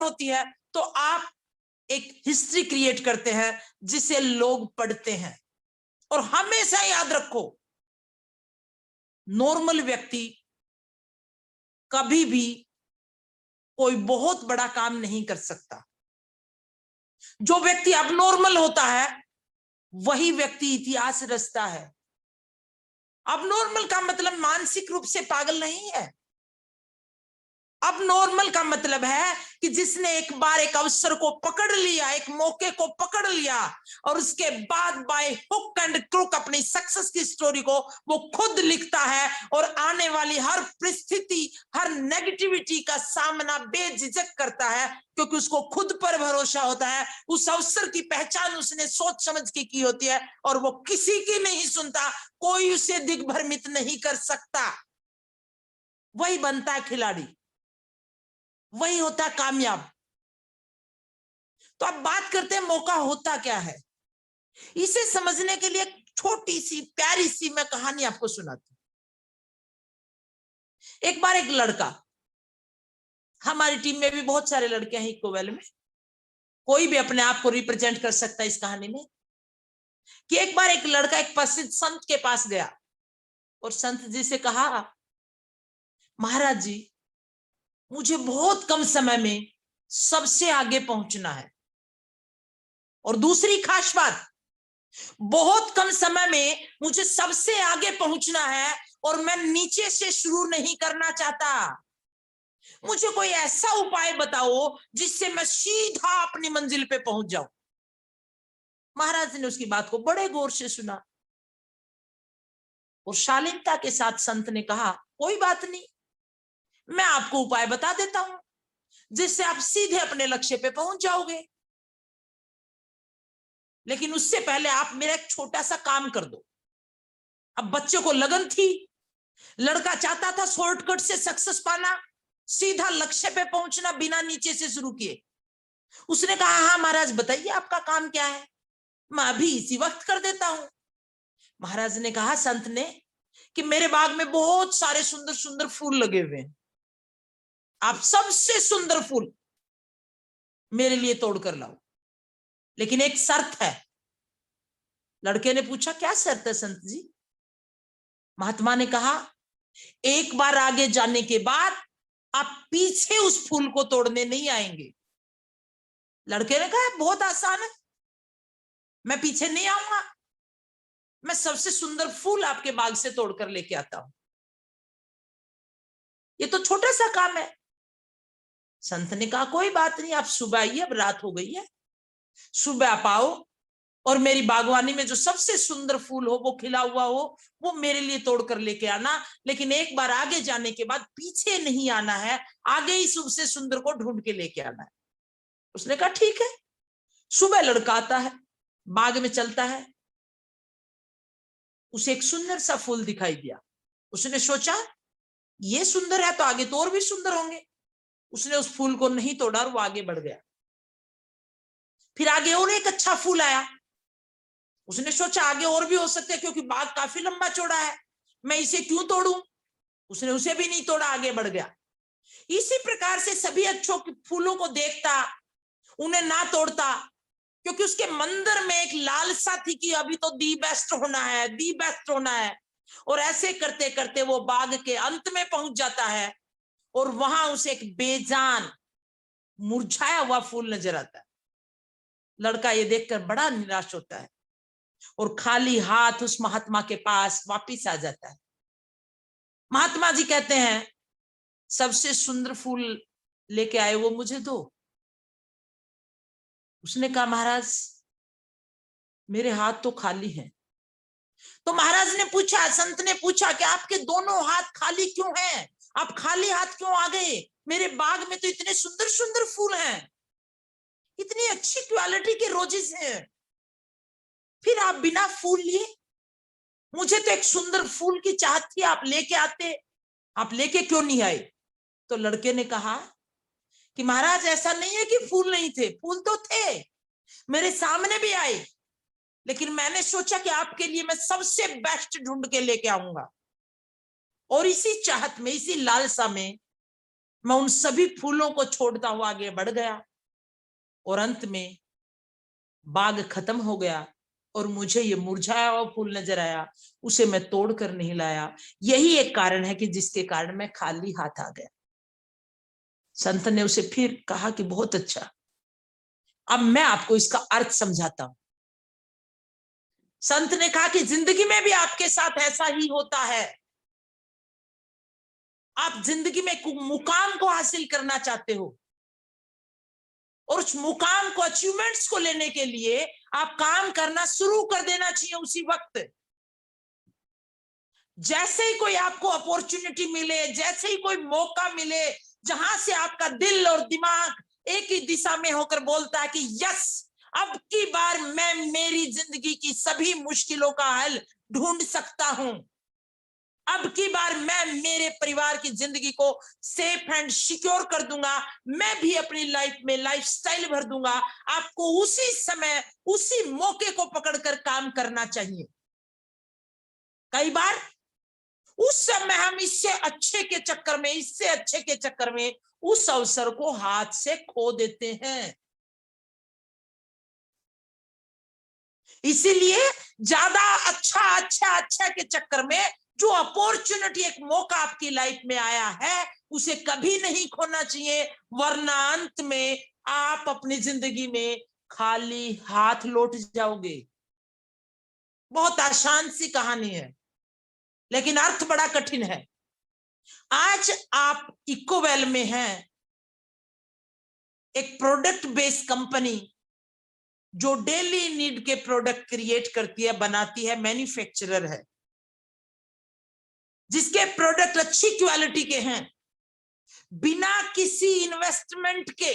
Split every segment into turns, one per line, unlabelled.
होती है तो आप एक हिस्ट्री क्रिएट करते हैं जिसे लोग पढ़ते हैं। और हमेशा याद रखो, नॉर्मल व्यक्ति कभी भी कोई बहुत बड़ा काम नहीं कर सकता। जो व्यक्ति अबनॉर्मल होता है वही व्यक्ति इतिहास रचता है। अबनॉर्मल का मतलब मानसिक रूप से पागल नहीं है। अब नॉर्मल का मतलब है कि जिसने एक बार एक अवसर को पकड़ लिया, एक मौके को पकड़ लिया और उसके बाद बाय हुक एंड क्रुक अपनी सक्सेस की स्टोरी को वो खुद लिखता है और आने वाली हर परिस्थिति, हर नेगेटिविटी का सामना बेझिझक करता है, क्योंकि उसको खुद पर भरोसा होता है। उस अवसर की पहचान उसने सोच समझ के की होती है और वो किसी की नहीं सुनता, कोई उसे दिग्भ्रमित नहीं कर सकता। वही बनता है खिलाड़ी, वही होता है कामयाब। तो अब बात करते हैं मौका होता क्या है। इसे समझने के लिए छोटी सी प्यारी सी मैं कहानी आपको सुनाती हूं। एक बार एक लड़का, हमारी टीम में भी बहुत सारे लड़के हैं इकोवेल में, कोई भी अपने आप को रिप्रेजेंट कर सकता है इस कहानी में, कि एक बार एक लड़का एक प्रसिद्ध संत के पास गया और संत जी से कहा, महाराज जी, मुझे बहुत कम समय में सबसे आगे पहुंचना है, और दूसरी खास बात, बहुत कम समय में मुझे सबसे आगे पहुंचना है और मैं नीचे से शुरू नहीं करना चाहता। मुझे कोई ऐसा उपाय बताओ जिससे मैं सीधा अपनी मंजिल पे पहुंच जाऊं। महाराज ने उसकी बात को बड़े गौर से सुना और शालीनता के साथ संत ने कहा, कोई बात नहीं, मैं आपको उपाय बता देता हूं जिससे आप सीधे अपने लक्ष्य पे पहुंच जाओगे। लेकिन उससे पहले आप मेरा एक छोटा सा काम कर दो। अब बच्चे को लगन थी, लड़का चाहता था शॉर्टकट से सक्सेस पाना, सीधा लक्ष्य पे पहुंचना बिना नीचे से शुरू किए। उसने कहा, हाँ महाराज बताइए आपका काम क्या है, मैं अभी इसी वक्त कर देता हूं। महाराज ने कहा संत ने कि मेरे बाग में बहुत सारे सुंदर सुंदर फूल लगे हुए हैं, आप सबसे सुंदर फूल मेरे लिए तोड़ कर लाओ, लेकिन एक शर्त है। लड़के ने पूछा, क्या शर्त है संत जी? महात्मा ने कहा, एक बार आगे जाने के बाद आप पीछे उस फूल को तोड़ने नहीं आएंगे। लड़के ने कहा, बहुत आसान है, मैं पीछे नहीं आऊंगा, मैं सबसे सुंदर फूल आपके बाग से तोड़कर लेके आता हूं, ये तो छोटा सा काम है। संत ने कहा, कोई बात नहीं, आप सुबह आइए, अब रात हो गई है, सुबह आप आओ और मेरी बागवानी में जो सबसे सुंदर फूल हो, वो खिला हुआ हो, वो मेरे लिए तोड़कर लेके आना, लेकिन एक बार आगे जाने के बाद पीछे नहीं आना है, आगे ही सबसे सुंदर को ढूंढ के लेके आना है। उसने कहा ठीक है। सुबह लड़का आता है, बाग में चलता है, उसे एक सुंदर सा फूल दिखाई दिया। उसने सोचा ये सुंदर है तो आगे तो और भी सुंदर होंगे। उसने उस फूल को नहीं तोड़ा और वो आगे बढ़ गया। फिर आगे और एक अच्छा फूल आया, उसने सोचा आगे और भी हो सकते हैं क्योंकि बाग काफी लंबा चौड़ा है, मैं इसे क्यों तोड़ूं। उसने उसे भी नहीं तोड़ा, आगे बढ़ गया। इसी प्रकार से सभी अच्छों फूलों को देखता, उन्हें ना तोड़ता, क्योंकि उसके मंदिर में एक लालसा थी कि अभी तो दी बेस्ट होना है, दी बेस्ट होना है। और ऐसे करते करते वो बाग के अंत में पहुंच जाता है और वहां उसे एक बेजान मुरझाया हुआ फूल नजर आता है। लड़का ये देखकर बड़ा निराश होता है और खाली हाथ उस महात्मा के पास वापिस आ जाता है। महात्मा जी कहते हैं, सबसे सुंदर फूल लेके आए वो मुझे दो। उसने कहा, महाराज मेरे हाथ तो खाली हैं। तो महाराज ने पूछा, संत ने पूछा कि आपके दोनों हाथ खाली क्यों हैं, आप खाली हाथ क्यों आ गए? मेरे बाग में तो इतने सुंदर सुंदर फूल हैं, इतनी अच्छी क्वालिटी के रोजेस हैं, फिर आप बिना फूल लिए? मुझे तो एक सुंदर फूल की चाहत थी, आप लेके आते, आप लेके क्यों नहीं आए? तो लड़के ने कहा कि महाराज ऐसा नहीं है कि फूल नहीं थे, फूल तो थे, मेरे सामने भी आए, लेकिन मैंने सोचा कि आपके लिए मैं सबसे बेस्ट ढूंढ के लेके आऊंगा। और इसी चाहत में, इसी लालसा में मैं उन सभी फूलों को छोड़ता हुआ आगे बढ़ गया और अंत में बाग खत्म हो गया और मुझे ये मुरझाया हुआ फूल नजर आया, उसे मैं तोड़ कर नहीं लाया। यही एक कारण है कि जिसके कारण मैं खाली हाथ आ गया। संत ने उसे फिर कहा कि बहुत अच्छा, अब मैं आपको इसका अर्थ समझाता हूं। संत ने कहा कि जिंदगी में भी आपके साथ ऐसा ही होता है। आप जिंदगी में मुकाम को हासिल करना चाहते हो और उस मुकाम को, अचीवमेंट्स को लेने के लिए आप काम करना शुरू कर देना चाहिए उसी वक्त। जैसे ही कोई आपको अपॉर्चुनिटी मिले, जैसे ही कोई मौका मिले, जहां से आपका दिल और दिमाग एक ही दिशा में होकर बोलता है कि यस, अब की बार मैं मेरी जिंदगी की सभी मुश्किलों का हल ढूंढ सकता हूं, अब की बार मैं मेरे परिवार की जिंदगी को सेफ एंड सिक्योर कर दूंगा, मैं भी अपनी लाइफ में लाइफस्टाइल भर दूंगा, आपको उसी समय उसी मौके को पकड़कर काम करना चाहिए। कई बार उस समय हम इससे अच्छे के चक्कर में, इससे अच्छे के चक्कर में उस अवसर को हाथ से खो देते हैं। इसीलिए ज्यादा अच्छा के चक्कर में जो अपॉर्चुनिटी, एक मौका आपकी लाइफ में आया है, उसे कभी नहीं खोना चाहिए, वरना अंत में आप अपनी जिंदगी में खाली हाथ लौट जाओगे। बहुत आसान सी कहानी है लेकिन अर्थ बड़ा कठिन है। आज आप इकोवेल में हैं, एक प्रोडक्ट बेस्ड कंपनी जो डेली नीड के प्रोडक्ट क्रिएट करती है, बनाती है, मैन्युफैक्चरर है, जिसके प्रोडक्ट अच्छी क्वालिटी के हैं, बिना किसी इन्वेस्टमेंट के,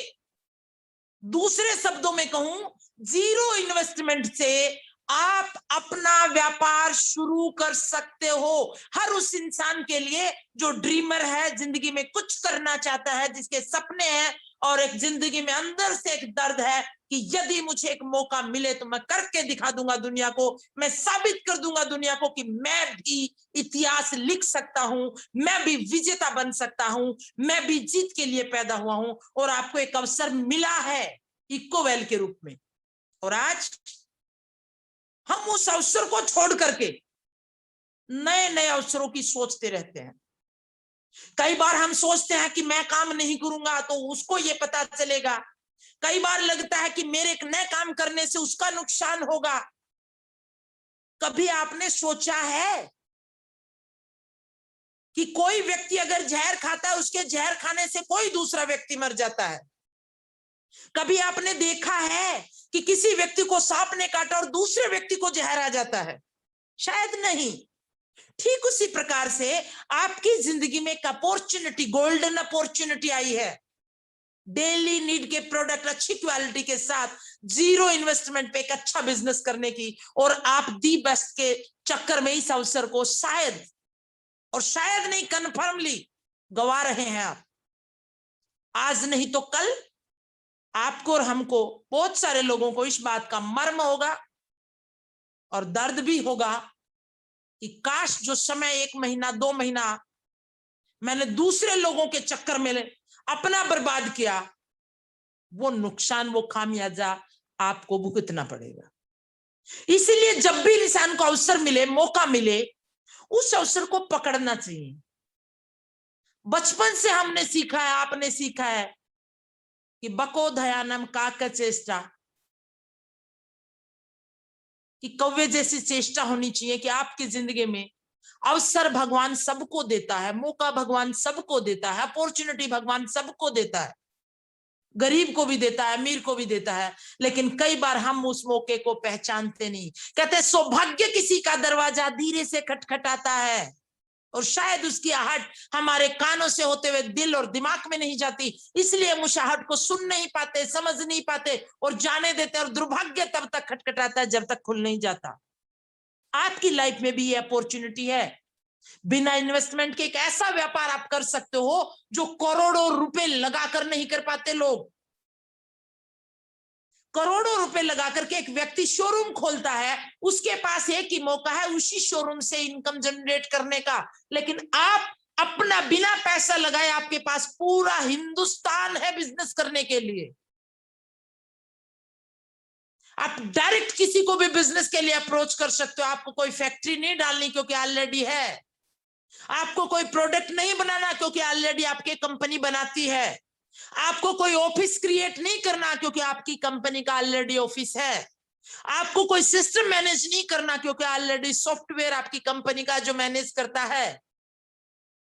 दूसरे शब्दों में कहूं, जीरो इन्वेस्टमेंट से आप अपना व्यापार शुरू कर सकते हो। हर उस इंसान के लिए जो ड्रीमर है, जिंदगी में कुछ करना चाहता है, जिसके सपने हैं और एक जिंदगी में अंदर से एक दर्द है कि यदि मुझे एक मौका मिले तो मैं करके दिखा दूंगा दुनिया को, मैं साबित कर दूंगा दुनिया को कि मैं भी इतिहास लिख सकता हूं, मैं भी विजेता बन सकता हूं, मैं भी जीत के लिए पैदा हुआ हूं। और आपको एक अवसर मिला है इकोवेल के रूप में, और आज हम उस अवसर को छोड़ करके नए नए अवसरों की सोचते रहते हैं। कई बार हम सोचते हैं कि मैं काम नहीं करूंगा तो उसको ये पता चलेगा, कई बार लगता है कि मेरे एक नए काम करने से उसका नुकसान होगा। कभी आपने सोचा है कि कोई व्यक्ति अगर जहर खाता है, उसके जहर खाने से कोई दूसरा व्यक्ति मर जाता है? कभी आपने देखा है कि किसी व्यक्ति को सांप ने काटा और दूसरे व्यक्ति को जहर आ जाता है? शायद नहीं। ठीक उसी प्रकार से आपकी जिंदगी में एक अपॉर्चुनिटी, गोल्डन अपॉर्चुनिटी आई है, डेली नीड के प्रोडक्ट अच्छी क्वालिटी के साथ जीरो इन्वेस्टमेंट पे एक अच्छा बिजनेस करने की, और आप दी बेस्ट के चक्कर में इस अवसर को शायद, और शायद नहीं, कन्फर्मली गवा रहे हैं आप। आज नहीं तो कल आपको और हमको, बहुत सारे लोगों को इस बात का मर्म होगा और दर्द भी होगा कि काश जो समय 1 महीना 2 महीना मैंने दूसरे लोगों के चक्कर में अपना बर्बाद किया, वो नुकसान, वो खामियाजा आपको भुगतना पड़ेगा। इसीलिए जब भी इंसान को अवसर मिले, मौका मिले, उस अवसर को पकड़ना चाहिए। बचपन से हमने सीखा है, आपने सीखा है कि बको दयानम काक चेष्टा, कि कौवे जैसी चेष्टा होनी चाहिए कि आपकी जिंदगी में अवसर भगवान सबको देता है, मौका भगवान सबको देता है, अपॉर्चुनिटी भगवान सबको देता है, गरीब को भी देता है, अमीर को भी देता है, लेकिन कई बार हम उस मौके को पहचानते नहीं। कहते सौभाग्य किसी का दरवाजा धीरे से खटखटाता है और शायद उसकी आहट हमारे कानों से होते हुए दिल और दिमाग में नहीं जाती, इसलिए हम उस आहट को सुन नहीं पाते, समझ नहीं पाते और जाने देते, और दुर्भाग्य तब तक खटखटाता है जब तक खुल नहीं जाता। आपकी लाइफ में भी ये अपॉर्चुनिटी है, बिना इन्वेस्टमेंट के एक ऐसा व्यापार आप कर सकते हो जो करोड़ों रुपए लगाकर नहीं कर पाते लोग। करोड़ों रुपए लगा करके एक व्यक्ति शोरूम खोलता है, उसके पास एक ही मौका है उसी शोरूम से इनकम जनरेट करने का, लेकिन आप अपना बिना पैसा लगाए आपके पास पूरा हिंदुस्तान है बिजनेस करने के लिए। आप डायरेक्ट किसी को भी बिजनेस के लिए अप्रोच कर सकते हो। आपको कोई फैक्ट्री नहीं डालनी क्योंकि ऑलरेडी है। आपको कोई प्रोडक्ट नहीं बनाना क्योंकि ऑलरेडी आपकी कंपनी बनाती है। आपको कोई ऑफिस क्रिएट नहीं करना क्योंकि आपकी कंपनी का ऑलरेडी ऑफिस है। आपको कोई सिस्टम मैनेज नहीं करना क्योंकि ऑलरेडी सॉफ्टवेयर आपकी कंपनी का जो मैनेज करता है।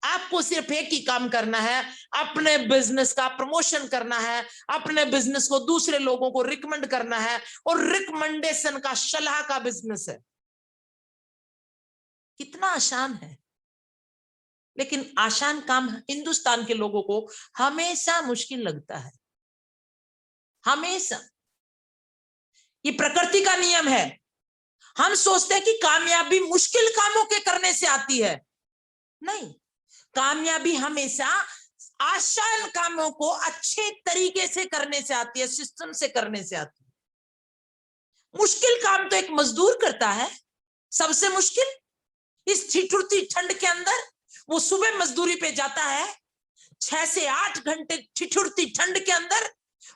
आपको सिर्फ एक ही काम करना है, अपने बिजनेस का प्रमोशन करना है, अपने बिजनेस को दूसरे लोगों को रिकमेंड करना है, और रिकमेंडेशन का सलाह का बिजनेस है। कितना आसान है। लेकिन आसान काम हिंदुस्तान के लोगों को हमेशा मुश्किल लगता है, हमेशा। ये प्रकृति का नियम है। हम सोचते हैं कि कामयाबी मुश्किल कामों के करने से आती है। नहीं, कामयाबी हमेशा आसान कामों को अच्छे तरीके से करने से आती है, सिस्टम से करने से आती है। मुश्किल काम तो एक मजदूर करता है। सबसे मुश्किल इस ठिठुरती ठंड के अंदर वो सुबह मजदूरी पे जाता है, 6 से 8 घंटे ठिठुरती ठंड के अंदर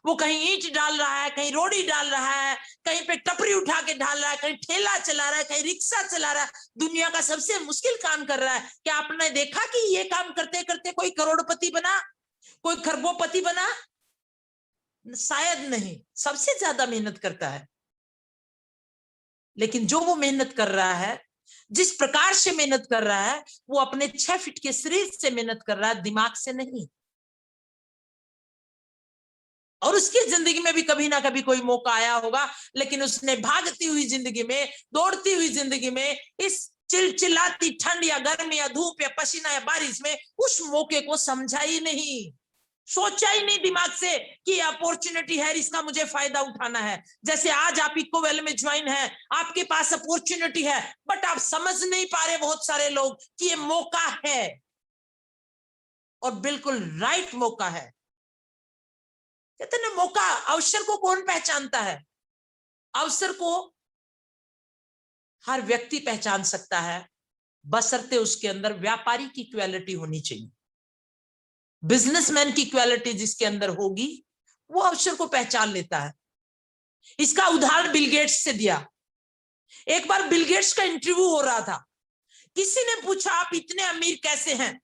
वो कहीं ईंट डाल रहा है, कहीं रोड़ी डाल रहा है, कहीं पे टपरी उठा के डाल रहा है, कहीं ठेला चला रहा है, कहीं रिक्शा चला रहा है। दुनिया का सबसे मुश्किल काम कर रहा है। क्या आपने देखा कि ये काम करते करते कोई करोड़पति बना, कोई खरबोपति बना? शायद नहीं। सबसे ज्यादा मेहनत करता है। लेकिन जो वो मेहनत कर रहा है, जिस प्रकार से मेहनत कर रहा है, वो अपने 6 फीट के शरीर से मेहनत कर रहा है, दिमाग से नहीं। और उसकी जिंदगी में भी कभी ना कभी कोई मौका आया होगा, लेकिन उसने भागती हुई जिंदगी में, दौड़ती हुई जिंदगी में, इस चिलचिलाती ठंड या गर्मी या धूप या पसीना या बारिश में उस मौके को समझा ही नहीं, सोचा ही नहीं दिमाग से कि अपॉर्चुनिटी है, इसका मुझे फायदा उठाना है। जैसे आज आप इकोवेल में ज्वाइन है, आपके पास अपॉर्चुनिटी है, बट आप समझ नहीं पा रहे बहुत सारे लोग कि ये मौका है, और बिल्कुल राइट मौका है। कहते ना, मौका, अवसर को कौन पहचानता है? अवसर को हर व्यक्ति पहचान सकता है, बशर्ते उसके अंदर व्यापारी की क्वालिटी होनी चाहिए। बिजनेसमैन की क्वालिटी जिसके अंदर होगी, वो अवसर को पहचान लेता है। इसका उदाहरण बिल गेट्स से दिया। एक बार बिल गेट्स का इंटरव्यू हो रहा था, किसी ने पूछा आप इतने अमीर कैसे हैं?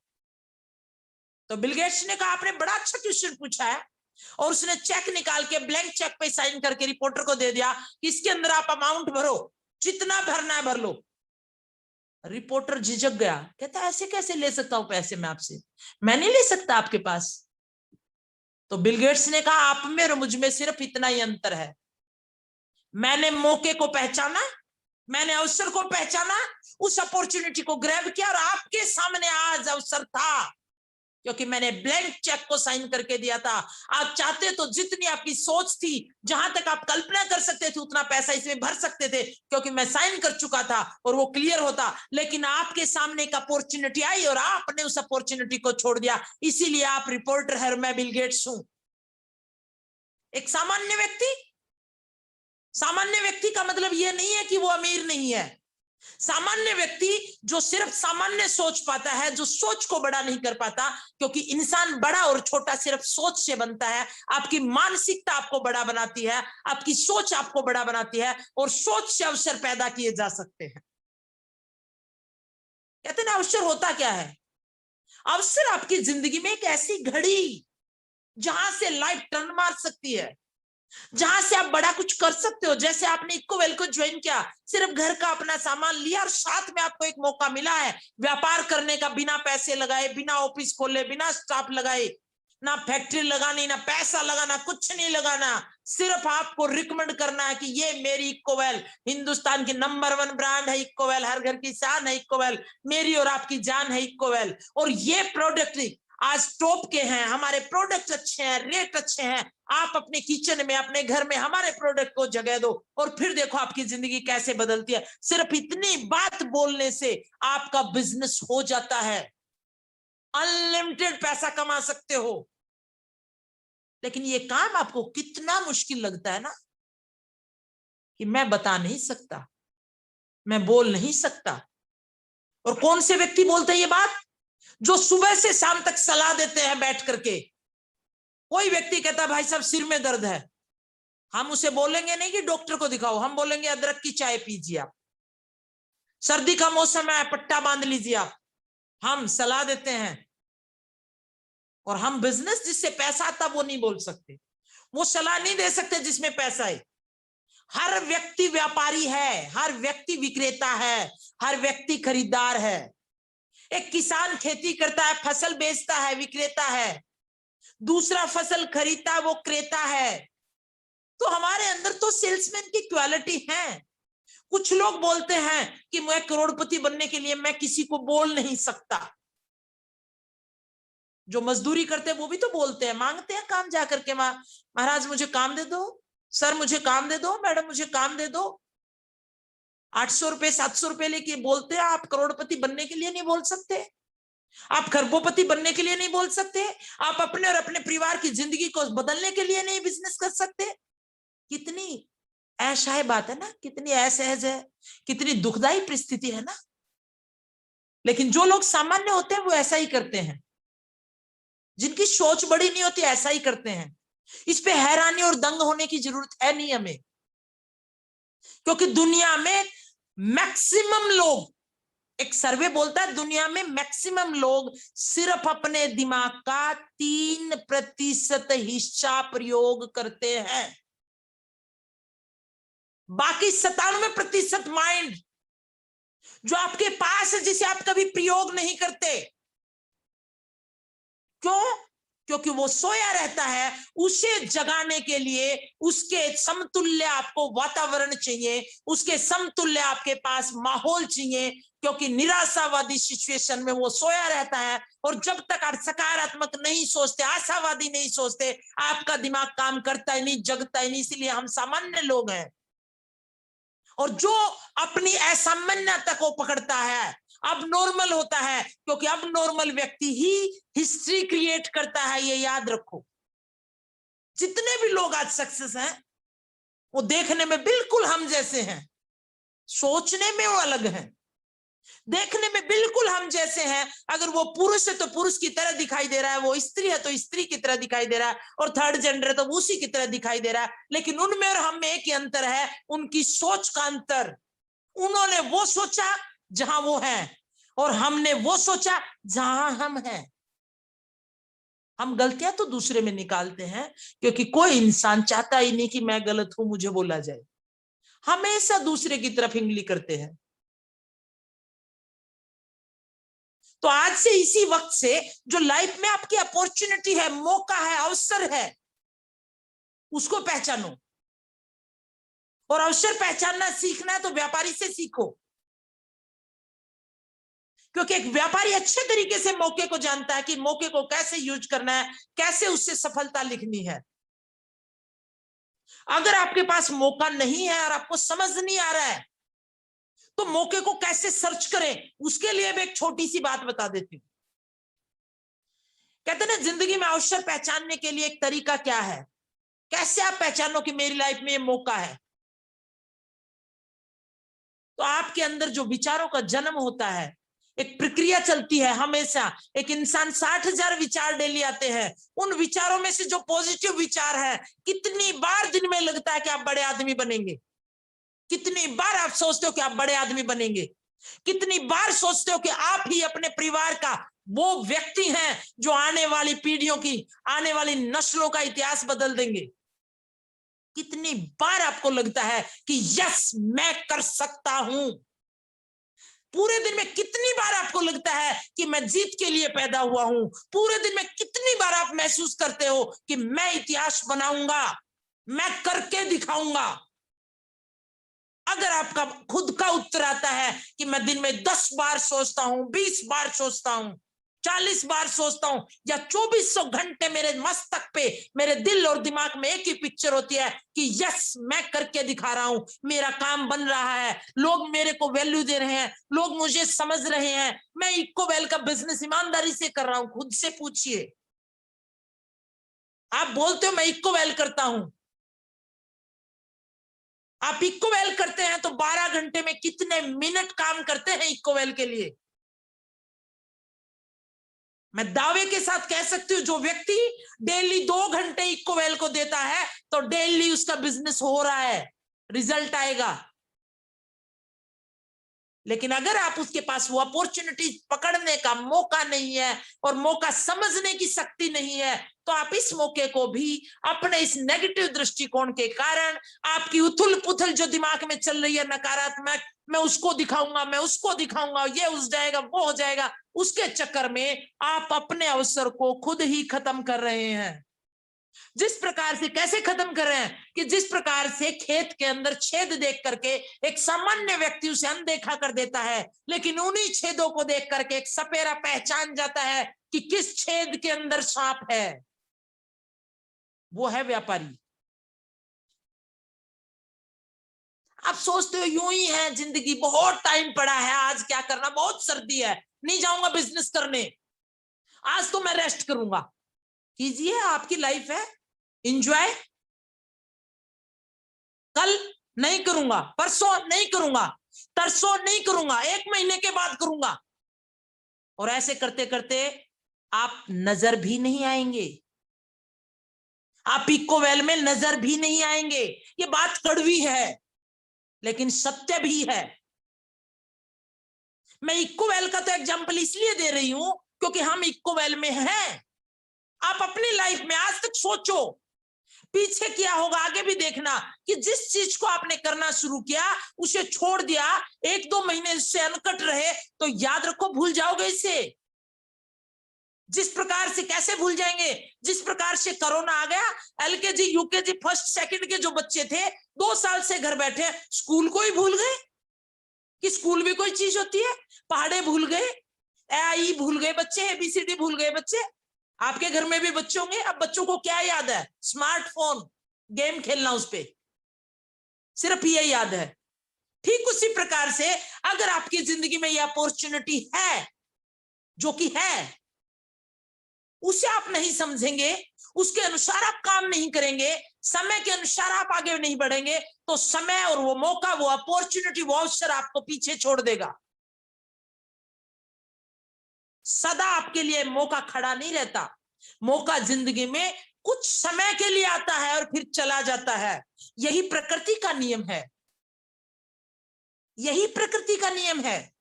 तो बिल गेट्स ने कहा आपने बड़ा अच्छा क्वेश्चन पूछा है, और उसने चेक निकाल के ब्लैंक चेक पे साइन करके रिपोर्टर को दे दिया, इसके अंदर आप अमाउंट भरो, जितना भरना है भर लो। रिपोर्टर झिझक गया, कहता ऐसे कैसे ले सकता हूं पैसे मैं आपसे, मैं नहीं ले सकता आपके पास। तो बिल गेट्स ने कहा आप में और मुझ में सिर्फ इतना ही अंतर है, मैंने मौके को पहचाना, मैंने अवसर को पहचाना, उस अपॉर्चुनिटी को ग्रैब किया, और आपके सामने आज अवसर था क्योंकि मैंने ब्लैंक चेक को साइन करके दिया था। आप चाहते तो जितनी आपकी सोच थी, जहां तक आप कल्पना कर सकते थे, उतना पैसा इसमें भर सकते थे क्योंकि मैं साइन कर चुका था और वो क्लियर होता। लेकिन आपके सामने एक अपॉर्चुनिटी आई और आपने उस अपॉर्चुनिटी को छोड़ दिया, इसीलिए आप रिपोर्टर है और मैं बिल गेट्स हूं। एक सामान्य व्यक्ति, सामान्य व्यक्ति का मतलब यह नहीं है कि वो अमीर नहीं है। सामान्य व्यक्ति जो सिर्फ सामान्य सोच पाता है, जो सोच को बड़ा नहीं कर पाता, क्योंकि इंसान बड़ा और छोटा सिर्फ सोच से बनता है। आपकी मानसिकता आपको बड़ा बनाती है, आपकी सोच आपको बड़ा बनाती है, और सोच से अवसर पैदा किए जा सकते हैं। कहते ना, अवसर होता क्या है? अवसर आपकी जिंदगी में एक ऐसी घड़ी जहां से लाइफ टर्न मार सकती है, जहां से आप बड़ा कुछ कर सकते हो। जैसे आपने इकोवेल को ज्वाइन किया, सिर्फ घर का अपना सामान लिया और साथ में आपको एक मौका मिला है व्यापार करने का, बिना पैसे लगाए, बिना ऑफिस खोले, बिना स्टाफ लगाए, ना फैक्ट्री लगानी, ना पैसा लगाना, कुछ नहीं लगाना। सिर्फ आपको रिकमेंड करना है कि ये मेरी इकोवेल, हिंदुस्तान की नंबर 1 ब्रांड है इकोवेल, हर घर की शान है इकोवेल, मेरी और आपकी जान है इकोवेल, और ये प्रोडक्ट आज टॉप के हैं, हमारे प्रोडक्ट अच्छे हैं, रेट अच्छे हैं। आप अपने किचन में, अपने घर में हमारे प्रोडक्ट को जगह दो, और फिर देखो आपकी जिंदगी कैसे बदलती है। सिर्फ इतनी बात बोलने से आपका बिजनेस हो जाता है, अनलिमिटेड पैसा कमा सकते हो। लेकिन ये काम आपको कितना मुश्किल लगता है ना, कि मैं बता नहीं सकता, मैं बोल नहीं सकता। और कौन से व्यक्ति बोलते हैं ये बात? जो सुबह से शाम तक सलाह देते हैं बैठ करके। कोई व्यक्ति कहता है भाई साहब सिर में दर्द है, हम उसे बोलेंगे नहीं कि डॉक्टर को दिखाओ, हम बोलेंगे अदरक की चाय पीजिए आप। सर्दी का मौसम है, पट्टा बांध लीजिए आप। हम सलाह देते हैं। और हम बिजनेस जिससे पैसा आता वो नहीं बोल सकते, वो सलाह नहीं दे सकते जिसमें पैसा है। हर व्यक्ति व्यापारी है, हर व्यक्ति विक्रेता है, हर व्यक्ति खरीदार है। एक किसान खेती करता है, फसल बेचता है, विक्रेता है। दूसरा फसल खरीदता है, वो क्रेता है। तो हमारे अंदर तो सेल्समैन की क्वालिटी है। कुछ लोग बोलते हैं कि मैं करोड़पति बनने के लिए मैं किसी को बोल नहीं सकता। जो मजदूरी करते हैं वो भी तो बोलते हैं, मांगते हैं काम जाकर के, महाराज मुझे काम दे दो, सर मुझे काम दे दो, मैडम मुझे काम दे दो। 800 रुपए 700 रुपए लेके बोलते हैं। आप करोड़पति बनने के लिए नहीं बोल सकते, आप खरबोपति बनने के लिए नहीं बोल सकते, आप अपने और अपने परिवार की जिंदगी को बदलने के लिए नहीं बिजनेस कर सकते। कितनी ऐशाई बात है ना, कितनी असहज है, कितनी दुखदाई परिस्थिति है ना। लेकिन जो लोग सामान्य होते हैं वो ऐसा ही करते हैं, जिनकी सोच बड़ी नहीं होती ऐसा ही करते हैं। इस पे हैरानी और दंग होने की जरूरत है नहीं हमें, क्योंकि दुनिया में मैक्सिमम लोग, एक सर्वे बोलता है दुनिया में मैक्सिमम लोग सिर्फ अपने दिमाग का 3% हिस्सा प्रयोग करते हैं। बाकी 97% माइंड जो आपके पास है, जिसे आप कभी प्रयोग नहीं करते। क्यों? क्योंकि वो सोया रहता है। उसे जगाने के लिए उसके समतुल्य आपको वातावरण चाहिए, उसके समतुल्य आपके पास माहौल चाहिए, क्योंकि निराशावादी सिचुएशन में वो सोया रहता है। और जब तक आप सकारात्मक नहीं सोचते, आशावादी नहीं सोचते, आपका दिमाग काम करता ही नहीं, जगता ही नहीं। इसलिए हम सामान्य लोग हैं। और जो अपनी असामान्यता को पकड़ता है, अब नॉर्मल होता है, क्योंकि अब नॉर्मल व्यक्ति ही हिस्ट्री क्रिएट करता है, ये याद रखो। जितने भी लोग आज सक्सेस हैं वो देखने में बिल्कुल हम जैसे हैं, सोचने में वो अलग हैं। देखने में बिल्कुल हम जैसे हैं। अगर वो पुरुष है तो पुरुष की तरह दिखाई दे रहा है, वो स्त्री है तो स्त्री की तरह दिखाई दे रहा है, और थर्ड जेंडर है तो उसी की तरह दिखाई दे रहा है। लेकिन उनमें और हम में एक ही अंतर है, उनकी सोच का अंतर। उन्होंने वो सोचा जहां वो है, और हमने वो सोचा जहां हम हैं। हम गलतियां तो दूसरे में निकालते हैं, क्योंकि कोई इंसान चाहता ही नहीं कि मैं गलत हूं, मुझे बोला जाए। हमेशा दूसरे की तरफ इंगली करते हैं। तो आज से इसी वक्त से जो लाइफ में आपकी अपॉर्चुनिटी है, मौका है, अवसर है, उसको पहचानो। और अवसर पहचानना सीखना है तो व्यापारी से सीखो, क्योंकि एक व्यापारी अच्छे तरीके से मौके को जानता है कि मौके को कैसे यूज करना है, कैसे उससे सफलता लिखनी है। अगर आपके पास मौका नहीं है और आपको समझ नहीं आ रहा है तो मौके को कैसे सर्च करें, उसके लिए मैं एक छोटी सी बात बता देती हूँ। कहते हैं ना, जिंदगी में अवसर पहचानने के लिए एक तरीका क्या है, कैसे आप पहचानो कि मेरी लाइफ में ये मौका है। तो आपके अंदर जो विचारों का जन्म होता है, एक प्रक्रिया चलती है हमेशा। एक इंसान 60,000 विचार डेली आते हैं, उन विचारों में से जो पॉजिटिव विचार है, कितनी बार दिन में लगता है कि आप बड़े आदमी बनेंगे, कितनी बार आप सोचते हो कि आप बड़े आदमी बनेंगे, कितनी बार सोचते हो कि आप ही अपने परिवार का वो व्यक्ति हैं जो आने वाली पीढ़ियों की, आने वाली नस्लों का इतिहास बदल देंगे। कितनी बार आपको लगता है कि यस मैं कर सकता हूं। पूरे दिन में कितनी बार आपको लगता है कि मैं जीत के लिए पैदा हुआ हूं। पूरे दिन में कितनी बार आप महसूस करते हो कि मैं इतिहास बनाऊंगा, मैं करके दिखाऊंगा। अगर आपका खुद का उत्तर आता है कि मैं दिन में 10 बार सोचता हूं, 20 बार सोचता हूं, 40 बार सोचता हूं, या 2400 घंटे मेरे मस्तक पे, मेरे दिल और दिमाग में एक ही पिक्चर होती है कि यस मैं करके दिखा रहा हूं, मेरा काम बन रहा है, लोग मेरे को वैल्यू दे रहे हैं, लोग मुझे समझ रहे हैं, मैं इकोवेल का बिजनेस ईमानदारी से कर रहा हूं। खुद से पूछिए। आप बोलते हो मैं इकोवेल करता हूं, आप इकोवेल करते हैं तो 12 घंटे में कितने मिनट काम करते हैं इकोवेल के लिए? मैं दावे के साथ कह सकती हूँ, जो व्यक्ति डेली 2 घंटे इक्को वेल को देता है तो डेली उसका बिजनेस हो रहा है, रिजल्ट आएगा। लेकिन अगर आप उसके पास वो अपॉर्चुनिटी पकड़ने का मौका नहीं है और मौका समझने की शक्ति नहीं है, तो आप इस मौके को भी अपने इस नेगेटिव दृष्टिकोण के कारण, आपकी उथल पुथल जो दिमाग में चल रही है नकारात्मक, मैं उसको दिखाऊंगा, मैं उसको दिखाऊंगा, ये हो जाएगा, वो हो जाएगा, उसके चक्कर में आप अपने अवसर को खुद ही खत्म कर रहे हैं। जिस प्रकार से, कैसे खत्म कर रहे हैं कि जिस प्रकार से खेत के अंदर छेद देख करके एक सामान्य व्यक्ति उसे अनदेखा कर देता है, लेकिन उन्हीं छेदों को देख करके एक सपेरा पहचान जाता है कि किस छेद के अंदर सांप है। वो है व्यापारी। आप सोचते हो यूं ही है जिंदगी, बहुत टाइम पड़ा है, आज क्या करना, बहुत सर्दी है, नहीं जाऊंगा बिजनेस करने, आज तो मैं रेस्ट करूंगा। कीजिए, आपकी लाइफ है, एंजॉय। कल नहीं करूंगा, परसों नहीं करूंगा, तरसों नहीं करूंगा, 1 महीने के बाद करूंगा, और ऐसे करते करते आप नजर भी नहीं आएंगे, आप इक्को वेल में नजर भी नहीं आएंगे। ये बात कड़वी है लेकिन सत्य भी है। मैं इक्को वेल का तो एग्जाम्पल इसलिए दे रही हूं क्योंकि हम इक्को वेल में हैं। आप अपनी लाइफ में आज तक सोचो, पीछे क्या होगा, आगे भी देखना कि जिस चीज को आपने करना शुरू किया उसे छोड़ दिया, 1-2 महीने इससे अनकट रहे, तो याद रखो भूल जाओगे इसे। जिस प्रकार से, कैसे भूल जाएंगे, जिस प्रकार से कोरोना आ गया, एलकेजी यूकेजी फर्स्ट सेकंड के जो बच्चे थे 2 साल से घर बैठे, स्कूल को ही भूल गए कि स्कूल भी कोई चीज होती है, पहाड़े भूल गए, आई भूल गए बच्चे, एबीसीडी भूल गए बच्चे। आपके घर में भी बच्चे होंगे, अब बच्चों को क्या याद है, स्मार्टफोन, गेम खेलना उस पे, सिर्फ ये याद है। ठीक उसी प्रकार से अगर आपकी जिंदगी में यह अपॉर्चुनिटी है, जो कि है, उसे आप नहीं समझेंगे, उसके अनुसार आप काम नहीं करेंगे, समय के अनुसार आप आगे नहीं बढ़ेंगे, तो समय और वो मौका, वो अपॉर्चुनिटी, वो अवसर आपको पीछे छोड़ देगा। सदा आपके लिए मौका खड़ा नहीं रहता। मौका जिंदगी में कुछ समय के लिए आता है और फिर चला जाता है। यही प्रकृति का नियम है, यही प्रकृति का नियम है।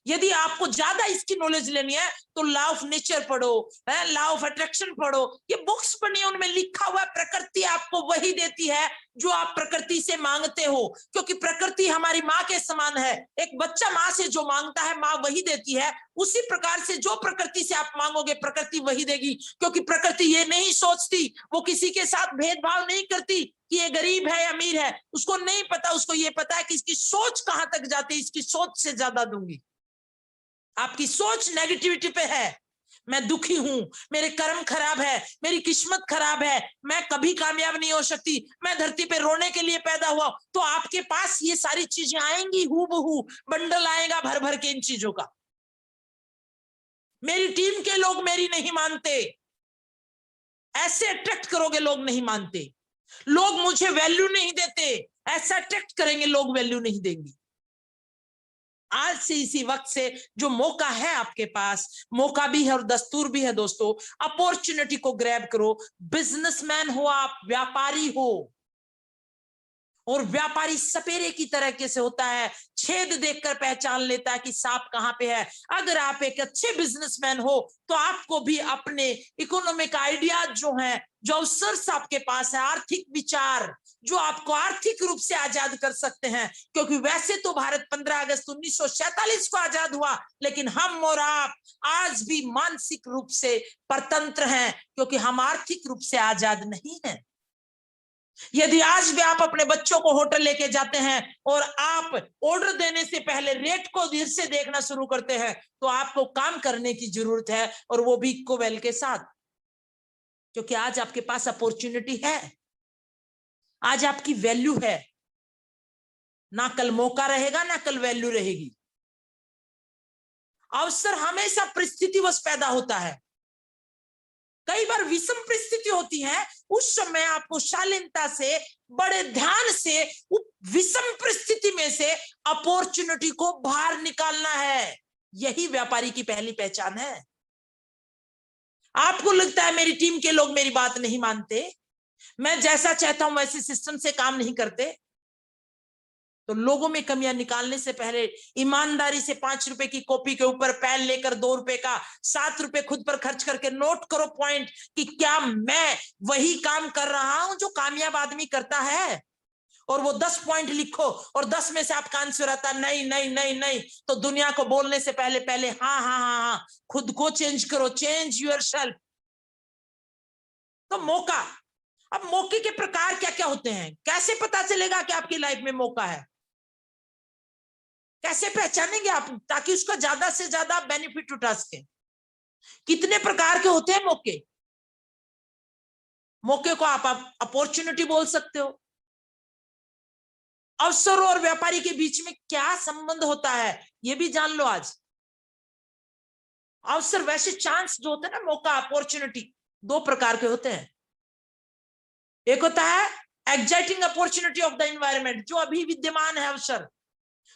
यदि आपको ज्यादा इसकी नॉलेज लेनी है तो लॉ ऑफ नेचर पढ़ो, लॉ ऑफ अट्रैक्शन पढ़ो, ये बुक्स पढ़नी है, उनमें लिखा हुआ प्रकृति आपको वही देती है जो आप प्रकृति से मांगते हो, क्योंकि प्रकृति हमारी माँ के समान है। एक बच्चा माँ से जो मांगता है माँ वही देती है, उसी प्रकार से जो प्रकृति से आप मांगोगे प्रकृति वही देगी, क्योंकि प्रकृति ये नहीं सोचती, वो किसी के साथ भेदभाव नहीं करती कि ये गरीब है या अमीर है, उसको नहीं पता, उसको ये पता है कि इसकी सोच कहां तक जाती है, इसकी सोच से ज्यादा दूंगी। आपकी सोच नेगेटिविटी पे है, मैं दुखी हूं, मेरे कर्म खराब है, मेरी किस्मत खराब है, मैं कभी कामयाब नहीं हो सकती, मैं धरती पे रोने के लिए पैदा हुआ, तो आपके पास ये सारी चीजें आएंगी, हूबहू बंडल आएगा भर भर के इन चीजों का। मेरी टीम के लोग मेरी नहीं मानते, ऐसे अट्रैक्ट करोगे लोग नहीं मानते, लोग मुझे वैल्यू नहीं देते, ऐसा अट्रैक्ट करेंगे लोग वैल्यू नहीं देंगे। आज से इसी वक्त से जो मौका है आपके पास, मौका भी है और दस्तूर भी है दोस्तों, अपॉर्चुनिटी को ग्रैब करो। बिजनेसमैन हो आप, व्यापारी हो, और व्यापारी सपेरे की तरह से होता है, छेद देखकर पहचान लेता है कि सांप कहां पे है। अगर आप एक अच्छे बिजनेसमैन हो तो आपको भी अपने इकोनॉमिक आइडियाज जो हैं, जो अवसर आपके पास है, आर्थिक विचार जो आपको आर्थिक रूप से आजाद कर सकते हैं, क्योंकि वैसे तो भारत 15 अगस्त 1947 को आजाद हुआ, लेकिन हम और आप आज भी मानसिक रूप से परतंत्र हैं, क्योंकि हम आर्थिक रूप से आजाद नहीं हैं। यदि आज भी आप अपने बच्चों को होटल लेके जाते हैं और आप ऑर्डर देने से पहले रेट को धीरे से देखना शुरू करते हैं, तो आपको काम करने की जरूरत है, और वो भी इक्को वेल के साथ, क्योंकि आज आपके पास अपॉर्चुनिटी है, आज आपकी वैल्यू है। ना कल मौका रहेगा, ना कल वैल्यू रहेगी। अवसर हमेशा परिस्थितिवश पैदा होता है, कई बार विषम परिस्थिति होती है, उस समय आपको शालीनता से, बड़े ध्यान से विषम परिस्थिति में से अपॉर्चुनिटी को बाहर निकालना है। यही व्यापारी की पहली पहचान है। आपको लगता है मेरी टीम के लोग मेरी बात नहीं मानते, मैं जैसा चाहता हूं वैसे सिस्टम से काम नहीं करते, तो लोगों में कमियां निकालने से पहले ईमानदारी से 5 रुपए की कॉपी के ऊपर पेन लेकर 2 रुपए का 7 रुपए खुद पर खर्च करके नोट करो पॉइंट कि क्या मैं वही काम कर रहा हूं जो कामयाब आदमी करता है, और वो 10 पॉइंट लिखो और 10 में से आपका आंसर आता नहीं नहीं नहीं नहीं, तो दुनिया को बोलने से पहले पहले हाँ हाँ हाँ हाँ खुद को चेंज करो, चेंज योरसेल्फ। तो मौका, अब मौके के प्रकार क्या क्या होते हैं, कैसे पता चलेगा कि आपकी लाइफ में मौका है, कैसे पहचानेंगे आप ताकि उसका ज्यादा से ज्यादा बेनिफिट उठा सके। कितने प्रकार के होते हैं मौके, मौके को आप अपॉर्चुनिटी बोल सकते हो। अवसर और व्यापारी के बीच में क्या संबंध होता है ये भी जान लो आज। अवसर वैसे चांस जो होता है ना, मौका अपॉर्चुनिटी 2 प्रकार के होते हैं। एक होता है exciting opportunity of the environment, जो अभी विद्यमान है अवसर,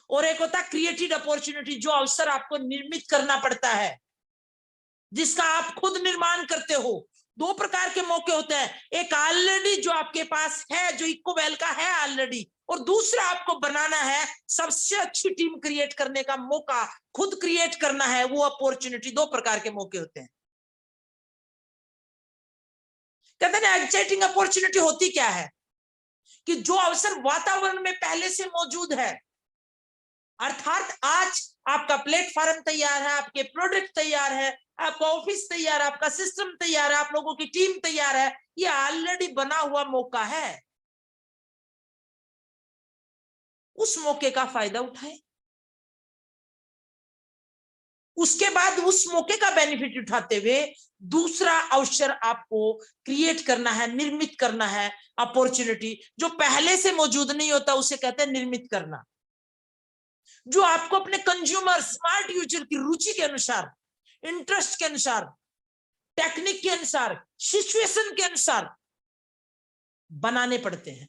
और एक होता है क्रिएटेड अपॉर्चुनिटी, जो अवसर आपको निर्मित करना पड़ता है, जिसका आप खुद निर्माण करते हो। 2 प्रकार के मौके होते हैं, एक ऑलरेडी जो आपके पास है, जो इक्कोवेल का है ऑलरेडी, और दूसरा आपको बनाना है, सबसे अच्छी टीम क्रिएट करने का मौका खुद क्रिएट करना है, वो अपॉर्चुनिटी। 2 प्रकार के मौके होते हैं। कहते हैं एक्साइटिंग अपॉर्चुनिटी होती क्या है कि जो अवसर वातावरण में पहले से मौजूद है, अर्थात आज आपका प्लेटफॉर्म तैयार है, आपके प्रोडक्ट तैयार है, आपका ऑफिस तैयार है, आपका सिस्टम तैयार है, आप लोगों की टीम तैयार है, ये ऑलरेडी बना हुआ मौका है। उस मौके का फायदा उठाएं, उसके बाद उस मौके का बेनिफिट उठाते हुए दूसरा अवसर आपको क्रिएट करना है, निर्मित करना है। अपॉर्चुनिटी जो पहले से मौजूद नहीं होता उसे कहते हैं निर्मित करना, जो आपको अपने कंज्यूमर स्मार्ट यूजर की रुचि के अनुसार, इंटरेस्ट के अनुसार, टेक्निक के अनुसार, सिचुएशन के अनुसार बनाने पड़ते हैं।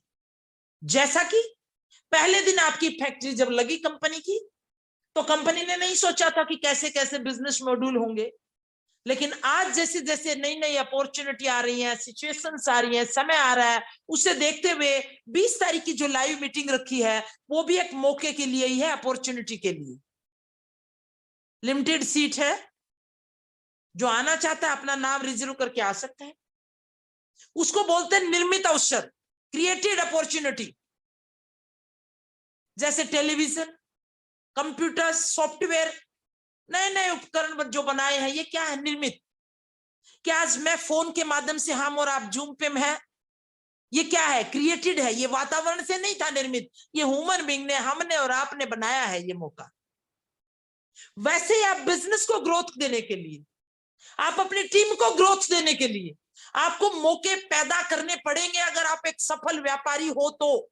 जैसा कि पहले दिन आपकी फैक्ट्री जब लगी कंपनी की, तो कंपनी ने नहीं सोचा था कि कैसे कैसे बिजनेस मॉड्यूल होंगे, लेकिन आज जैसे जैसे नई नई अपॉर्चुनिटी आ रही है, सिचुएशंस आ रही है, समय आ रहा है, उसे देखते हुए 20 तारीख की जो लाइव मीटिंग रखी है वो भी एक मौके के लिए ही है, अपॉर्चुनिटी के लिए। लिमिटेड सीट है, जो आना चाहता है अपना नाम रिजर्व करके आ सकता है। उसको बोलते हैं निर्मित अवसर, क्रिएटेड अपॉर्चुनिटी। जैसे टेलीविजन, कंप्यूटर, सॉफ्टवेयर, नए नए उपकरण जो बनाए हैं, ये क्या है? निर्मित। क्या आज मैं फोन के माध्यम से, हम और आप जूम पे हैं, ये क्या है? क्रिएटेड है। ये वातावरण से नहीं था निर्मित, ये ह्यूमन बीइंग ने, हमने और आपने बनाया है ये मौका। वैसे ही आप बिजनेस को ग्रोथ देने के लिए, आप अपनी टीम को ग्रोथ देने के लिए आपको मौके पैदा करने पड़ेंगे। अगर आप एक सफल व्यापारी हो तो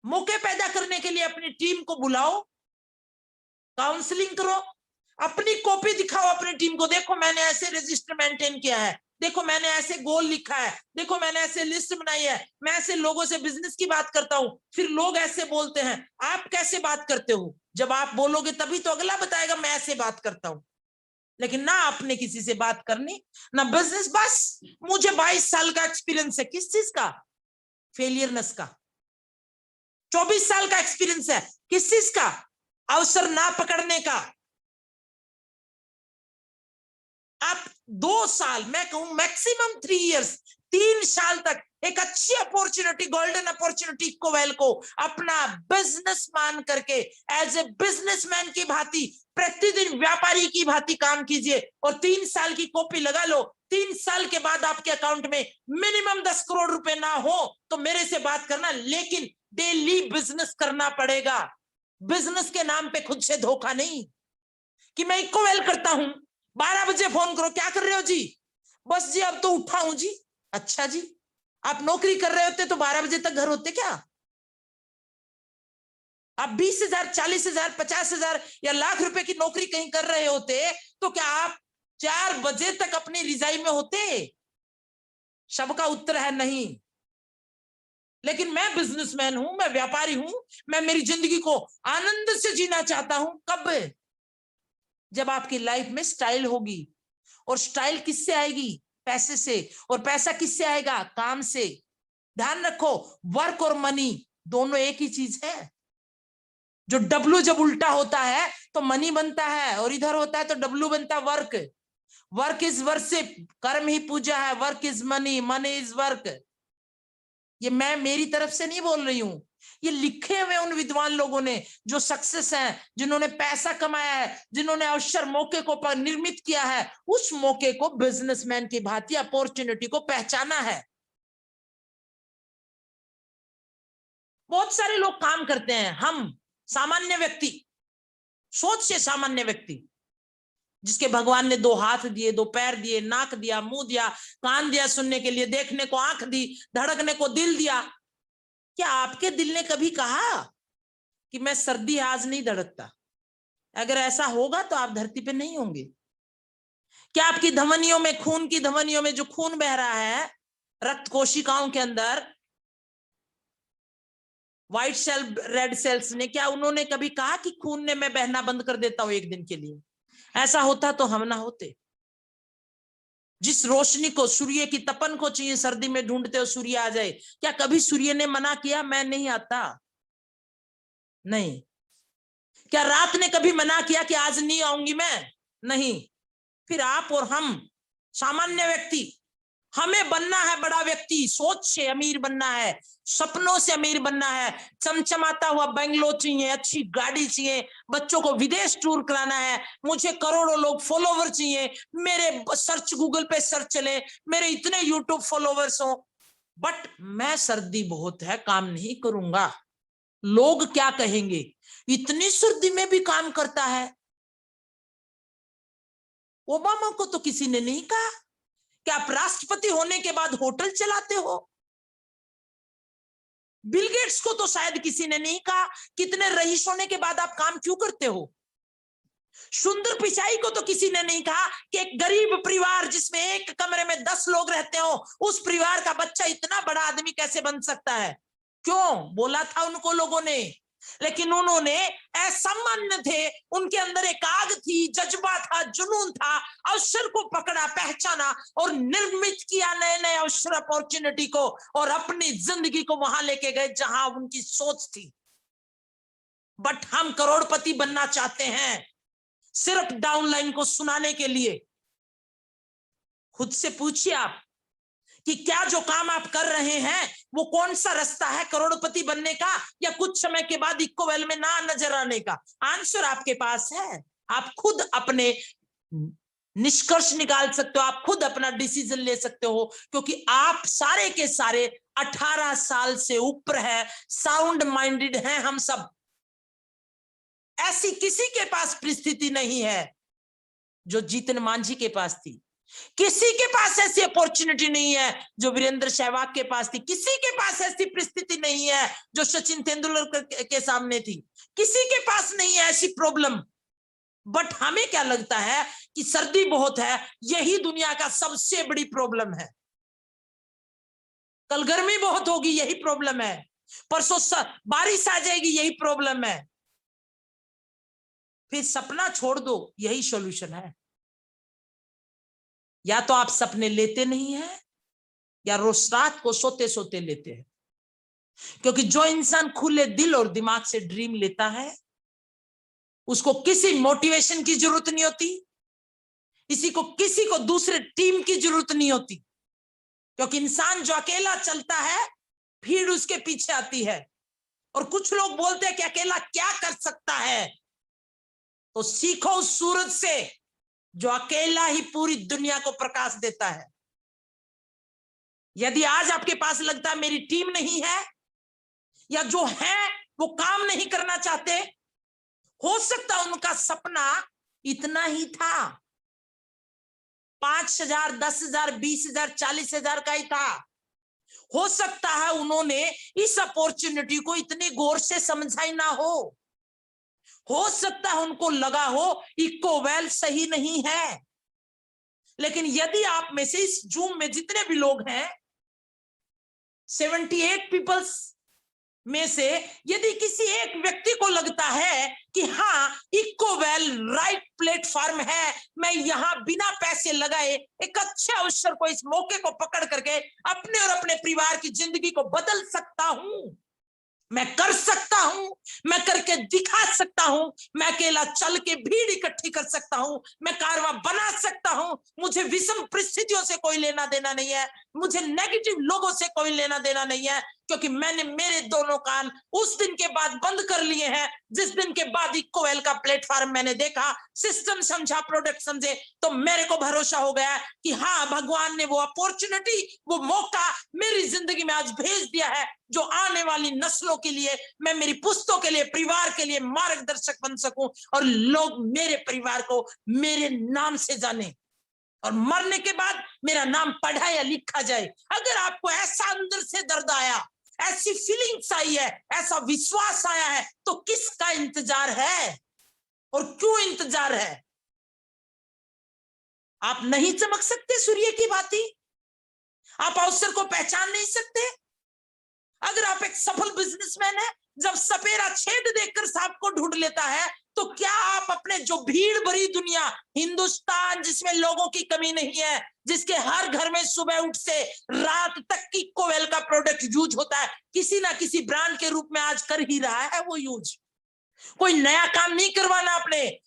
मौके पैदा करने के लिए अपनी टीम को बुलाओ, काउंसलिंग करो, अपनी कॉपी दिखाओ अपनी टीम को, देखो मैंने ऐसे रजिस्टर मेंटेन किया है, देखो मैंने ऐसे गोल लिखा है, देखो मैंने ऐसे लिस्ट बनाई है, मैं ऐसे लोगों से बिजनेस की बात करता हूं। फिर लोग ऐसे बोलते हैं, आप कैसे बात करते हो? जब आप बोलोगे तभी तो अगला बताएगा मैं ऐसे बात करता हूं। लेकिन ना आपने किसी से बात करनी, ना बिजनेस। बस मुझे 22 साल का एक्सपीरियंस है, किस चीज का? फेलियरनेस का। 24 साल का एक्सपीरियंस है, किस चीज का? अवसर ना पकड़ने का। आप 2 साल, मैं कहूं मैक्सिमम 3 इयर्स, 3 साल तक एक अच्छी अपॉर्चुनिटी, गोल्डन अपॉर्चुनिटी इक्कोवेल को अपना बिजनेस मान करके एज ए बिजनेसमैन की भांति, प्रतिदिन व्यापारी की भांति काम कीजिए और 3 साल की कॉपी लगा लो। 3 साल के बाद आपके अकाउंट में मिनिमम 10 करोड़ रुपए ना हो तो मेरे से बात करना, लेकिन डेली बिजनेस करना पड़ेगा। बिजनेस के नाम पे खुद से धोखा नहीं कि मैं इक्कोवेल करता हूं, 12 बजे फोन करो, क्या कर रहे हो जी? बस जी अब तो उठा हूं जी। अच्छा जी, आप नौकरी कर रहे होते तो 12 बजे तक घर होते क्या? आप 20,000, 40,000, 50,000 या लाख रुपए की नौकरी कहीं कर रहे होते तो क्या आप 4 बजे तक अपनी रिजाई में होते? सबका उत्तर है नहीं। लेकिन मैं बिजनेसमैन हूं, मैं व्यापारी हूं, मैं मेरी जिंदगी को आनंद से जीना चाहता हूं। कब? जब आपकी लाइफ में स्टाइल होगी, और स्टाइल किससे आएगी? पैसे से। और पैसा किससे आएगा? काम से। ध्यान रखो, वर्क और मनी दोनों एक ही चीज है। जो डब्लू जब उल्टा होता है तो मनी बनता है, और इधर होता है तो डब्लू बनता है वर्क। वर्क इज वर्शिप, कर्म ही पूजा है। Work is money, money is work. ये मैं मेरी तरफ से नहीं बोल रही हूं, ये लिखे हुए उन विद्वान लोगों ने जो सक्सेस हैं, जिन्होंने पैसा कमाया है, जिन्होंने अवसर मौके को निर्मित किया है, उस मौके को बिजनेसमैन की भांति अपॉर्चुनिटी को पहचाना है। बहुत सारे लोग काम करते हैं, हम सामान्य व्यक्ति, सोच से सामान्य व्यक्ति, जिसके भगवान ने 2 हाथ दिए, 2 पैर दिए, नाक दिया, मुंह दिया, कान दिया सुनने के लिए, देखने को आंख दी, धड़कने को दिल दिया। क्या आपके दिल ने कभी कहा कि मैं सर्दी आज नहीं धड़कता? अगर ऐसा होगा तो आप धरती पे नहीं होंगे। क्या आपकी धमनियों में, खून की धमनियों में जो खून बह रहा है, रक्त कोशिकाओं के अंदर, व्हाइट सेल, रेड सेल्स ने, क्या उन्होंने कभी कहा कि खून ने मैं बहना बंद कर देता हूं एक दिन के लिए? ऐसा होता तो हम ना होते। जिस रोशनी को, सूर्य की तपन को चाहिए सर्दी में ढूंढते हो सूर्य आ जाए, क्या कभी सूर्य ने मना किया मैं नहीं आता? नहीं। क्या रात ने कभी मना किया कि आज नहीं आऊंगी मैं? नहीं। फिर आप और हम सामान्य व्यक्ति, हमें बनना है बड़ा व्यक्ति, सोच से अमीर बनना है, सपनों से अमीर बनना है, चमचमाता हुआ बंगलो चाहिए, अच्छी गाड़ी चाहिए, बच्चों को विदेश टूर कराना है, मुझे करोड़ों लोग फॉलोवर चाहिए, मेरे सर्च गूगल पे सर्च चले, मेरे इतने यूट्यूब फॉलोवर्स हो। बट मैं सर्दी बहुत है, काम नहीं करूंगा, लोग क्या कहेंगे? इतनी सर्दी में भी काम करता है। ओबामा को तो किसी ने नहीं कहा कि आप राष्ट्रपति होने के बाद होटल चलाते हो। बिल गेट्स को तो शायद किसी ने नहीं कहा कितने रईस होने के बाद आप काम क्यों करते हो। सुंदर पिचाई को तो किसी ने नहीं कहा कि एक गरीब परिवार जिसमें एक कमरे में 10 लोग रहते हो, उस परिवार का बच्चा इतना बड़ा आदमी कैसे बन सकता है। क्यों बोला था उनको लोगों ने? लेकिन उन्होंने असामान्य थे, उनके अंदर एक आग थी, जज्बा था, जुनून था, अवसर को पकड़ा, पहचाना और निर्मित किया नए नए अवसर, अपॉर्चुनिटी को, और अपनी जिंदगी को वहां लेके गए जहां उनकी सोच थी। बट हम करोड़पति बनना चाहते हैं सिर्फ डाउनलाइन को सुनाने के लिए। खुद से पूछिए आप कि क्या जो काम आप कर रहे हैं वो कौन सा रास्ता है करोड़पति बनने का, या कुछ समय के बाद इक्को वेल में ना नजर आने का? आंसर आपके पास है। आप खुद अपने निष्कर्ष निकाल सकते हो, आप खुद अपना डिसीजन ले सकते हो, क्योंकि आप सारे के सारे 18 साल से ऊपर है, साउंड माइंडेड हैं हम सब। ऐसी किसी के पास परिस्थिति नहीं है जो जीतन मांझी के पास थी। किसी के पास ऐसी अपॉर्चुनिटी नहीं है जो वीरेंद्र सहवाग के पास थी। किसी के पास ऐसी परिस्थिति नहीं है जो सचिन तेंदुलकर के सामने थी। किसी के पास नहीं है ऐसी प्रॉब्लम। बट हमें क्या लगता है कि सर्दी बहुत है, यही दुनिया का सबसे बड़ी प्रॉब्लम है। कल गर्मी बहुत होगी, यही प्रॉब्लम है। परसों बारिश आ जाएगी, यही प्रॉब्लम है। फिर सपना छोड़ दो, यही सॉल्यूशन है। या तो आप सपने लेते नहीं हैं, या रोज रात को सोते सोते लेते हैं। क्योंकि जो इंसान खुले दिल और दिमाग से ड्रीम लेता है, उसको किसी मोटिवेशन की जरूरत नहीं होती, किसी को दूसरे टीम की जरूरत नहीं होती। क्योंकि इंसान जो अकेला चलता है, भीड़ उसके पीछे आती है। और कुछ लोग बोलते हैं कि अकेला क्या कर सकता है, तो सीखो उस सूरज से जो अकेला ही पूरी दुनिया को प्रकाश देता है। यदि आज आपके पास लगता है मेरी टीम नहीं है, या जो है वो काम नहीं करना चाहते, हो सकता उनका सपना इतना ही था, 5,000, 10,000, 20,000, 40,000 का ही था। हो सकता है उन्होंने इस अपॉर्चुनिटी को इतनी गौर से समझा ही ना हो सकता है उनको लगा हो इको वेल सही नहीं है। लेकिन यदि आप में से इस जूम में जितने भी लोग हैं, 78 पीपल्स में से यदि किसी एक व्यक्ति को लगता है कि हाँ इकोवेल राइट प्लेटफॉर्म है, मैं यहाँ बिना पैसे लगाए एक अच्छे अवसर को, इस मौके को पकड़ करके अपने और अपने परिवार की जिंदगी को बदल सकता हूं, मैं कर सकता हूं, मैं करके दिखा सकता हूं, मैं अकेला चल के भीड़ इकट्ठी कर सकता हूं, मैं कारवां बना सकता हूं, मुझे विषम परिस्थितियों से कोई लेना देना नहीं है, मुझे नेगेटिव लोगों से कोई लेना देना नहीं है, क्योंकि मैंने मेरे दोनों कान उस दिन के बाद बंद कर लिए हैं जिस दिन के बाद इकोवेल का प्लेटफॉर्म मैंने देखा, सिस्टम समझा, प्रोडक्ट समझे, तो मेरे को भरोसा हो गया कि हाँ भगवान ने वो अपॉर्चुनिटी, वो मौका मेरी जिंदगी में आज भेज दिया है, जो आने वाली नस्लों के लिए, मैं मेरी पुस्तों के लिए, परिवार के लिए मार्गदर्शक बन सकूं और लोग मेरे परिवार को मेरे नाम से जाने और मरने के बाद मेरा नाम पढ़ा या लिखा जाए। अगर आपको ऐसा अंदर से दर्द आया, ऐसी फीलिंग्स आई है, ऐसा विश्वास आया है, तो किसका इंतजार है और क्यों इंतजार है? आप नहीं चमक सकते सूर्य की भांति? आप अवसर को पहचान नहीं सकते? अगर आप एक सफल बिजनेसमैन है, जब सपेरा छेद देखकर सांप को ढूंढ लेता है, तो क्या आप अपने जो भीड़ भरी दुनिया, हिंदुस्तान जिसमें लोगों की कमी नहीं है, जिसके हर घर में सुबह उठ से रात तक की इकोवेल का प्रोडक्ट यूज होता है, किसी ना किसी ब्रांड के रूप में आज कर ही रहा है वो यूज। कोई नया काम नहीं करवाना,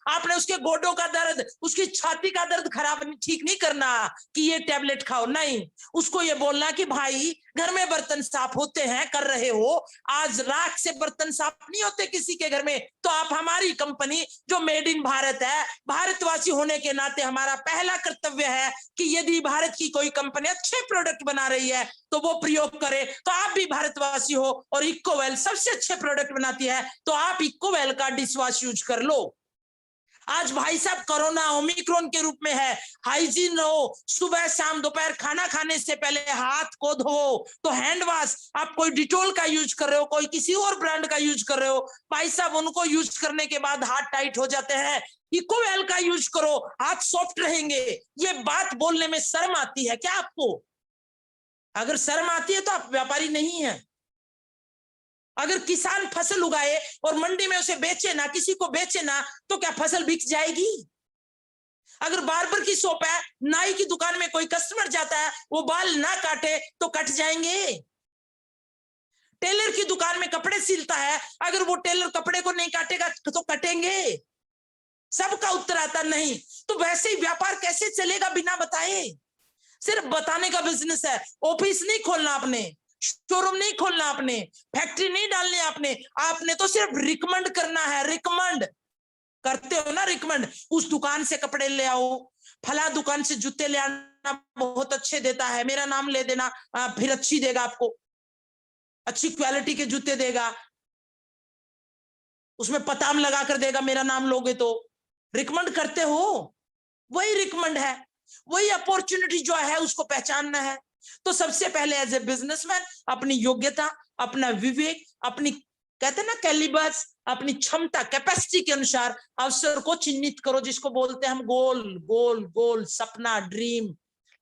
आपने उसके गोडों का दर्द, उसकी छाती का दर्द खराब ठीक नहीं करना कि ये टैबलेट खाओ, नहीं, उसको ये बोलना कि भाई घर में बर्तन साफ होते हैं, कर रहे हो, आज राख से बर्तन साफ नहीं होते किसी के घर में, तो आप हमारी कंपनी जो मेड इन भारत है, भारतवासी होने के नाते हमारा पहला कर्तव्य है कि यदि भारत की कोई कंपनी अच्छे प्रोडक्ट बना रही है तो वो प्रयोग करे, तो आप भी भारतवासी हो और इकोवेल सबसे अच्छे प्रोडक्ट बनाती है, तो आप इकोवेल का डिशवॉश यूज कर लो। आज भाई साहब कोरोना ओमिक्रॉन के रूप में है, हाइजीन रहो, सुबह शाम दोपहर खाना खाने से पहले हाथ को धो, तो हैंड वॉश, आप कोई डिटोल का यूज कर रहे हो, कोई किसी और ब्रांड का यूज कर रहे हो, भाई साहब उनको यूज करने के बाद हाथ टाइट हो जाते हैं, इकोवेल का यूज करो, हाथ सॉफ्ट रहेंगे। ये बात बोलने में शर्म आती है क्या आपको? अगर शर्म आती है तो आप व्यापारी नहीं है। अगर किसान फसल उगाए और मंडी में उसे बेचे ना, किसी को बेचे ना, तो क्या फसल बिक जाएगी? अगर बार्बर की शॉप है, नाई की दुकान में कोई कस्टमर जाता है, वो बाल ना काटे तो कट जाएंगे। टेलर की दुकान में कपड़े सिलता है, अगर वो टेलर कपड़े को नहीं काटेगा तो कटेंगे। सबका उत्तर आता नहीं, तो वैसे ही व्यापार कैसे चलेगा बिना बताए? सिर्फ बताने का बिजनेस है। ऑफिस नहीं खोलना आपने, शोरूम नहीं खोलना आपने, फैक्ट्री नहीं डालनी आपने तो सिर्फ रिकमेंड करना है। रिकमेंड करते हो ना, रिकमेंड, उस दुकान से कपड़े ले आओ, फला दुकान से जूते ले आना, बहुत अच्छे देता है, मेरा नाम ले देना, फिर अच्छी देगा आपको, अच्छी क्वालिटी के जूते देगा, उसमें पताम लगा कर देगा, मेरा नाम लोगे तो। रिकमेंड करते हो, वही रिकमेंड है, वही अपॉर्चुनिटी जो है उसको पहचानना है। तो सबसे पहले एज ए बिजनेसमैन अपनी योग्यता, अपना विवेक, अपनी कहते हैं ना कैलिबर्स, अपनी क्षमता, कैपेसिटी के अनुसार अवसर को चिन्हित करो, जिसको बोलते हैं हम गोल, गोल गोल सपना, ड्रीम,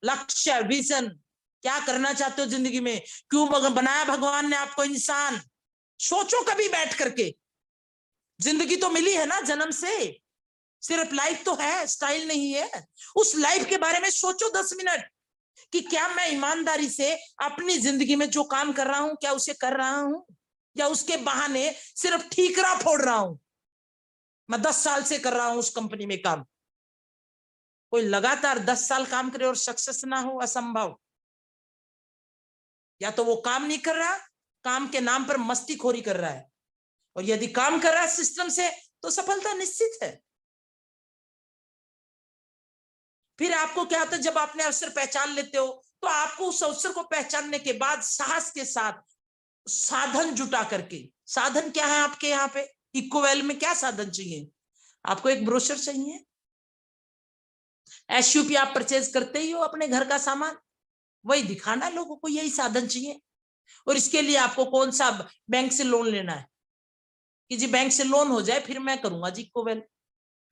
लक्ष्य, विजन। क्या करना चाहते हो जिंदगी में? क्यों बनाया भगवान ने आपको इंसान? सोचो कभी बैठ करके। जिंदगी तो मिली है ना जन्म से, सिर्फ लाइफ तो है, स्टाइल नहीं है। उस लाइफ के बारे में सोचो 10 मिनट कि क्या मैं ईमानदारी से अपनी जिंदगी में जो काम कर रहा हूं, क्या उसे कर रहा हूं, या उसके बहाने सिर्फ ठीकरा फोड़ रहा हूं? मैं 10 साल से कर रहा हूं उस कंपनी में काम। कोई लगातार 10 साल काम करे और सक्सेस ना हो, असंभव। या तो वो काम नहीं कर रहा, काम के नाम पर मस्तीखोरी कर रहा है, और यदि काम कर रहा है सिस्टम से तो सफलता निश्चित है। फिर आपको क्या होता है, जब आपने अवसर पहचान लेते हो तो आपको उस अवसर को पहचानने के बाद साहस के साथ साधन जुटा करके, साधन क्या है आपके यहाँ पे इकोवेल में? क्या साधन चाहिए आपको? एक ब्रोशर चाहिए, एसयूपी आप परचेज करते ही हो अपने घर का सामान, वही दिखाना लोगों को, यही साधन चाहिए। और इसके लिए आपको कौन सा बैंक से लोन लेना है कि जी बैंक से लोन हो जाए फिर मैं करूंगा जी इकोवेल,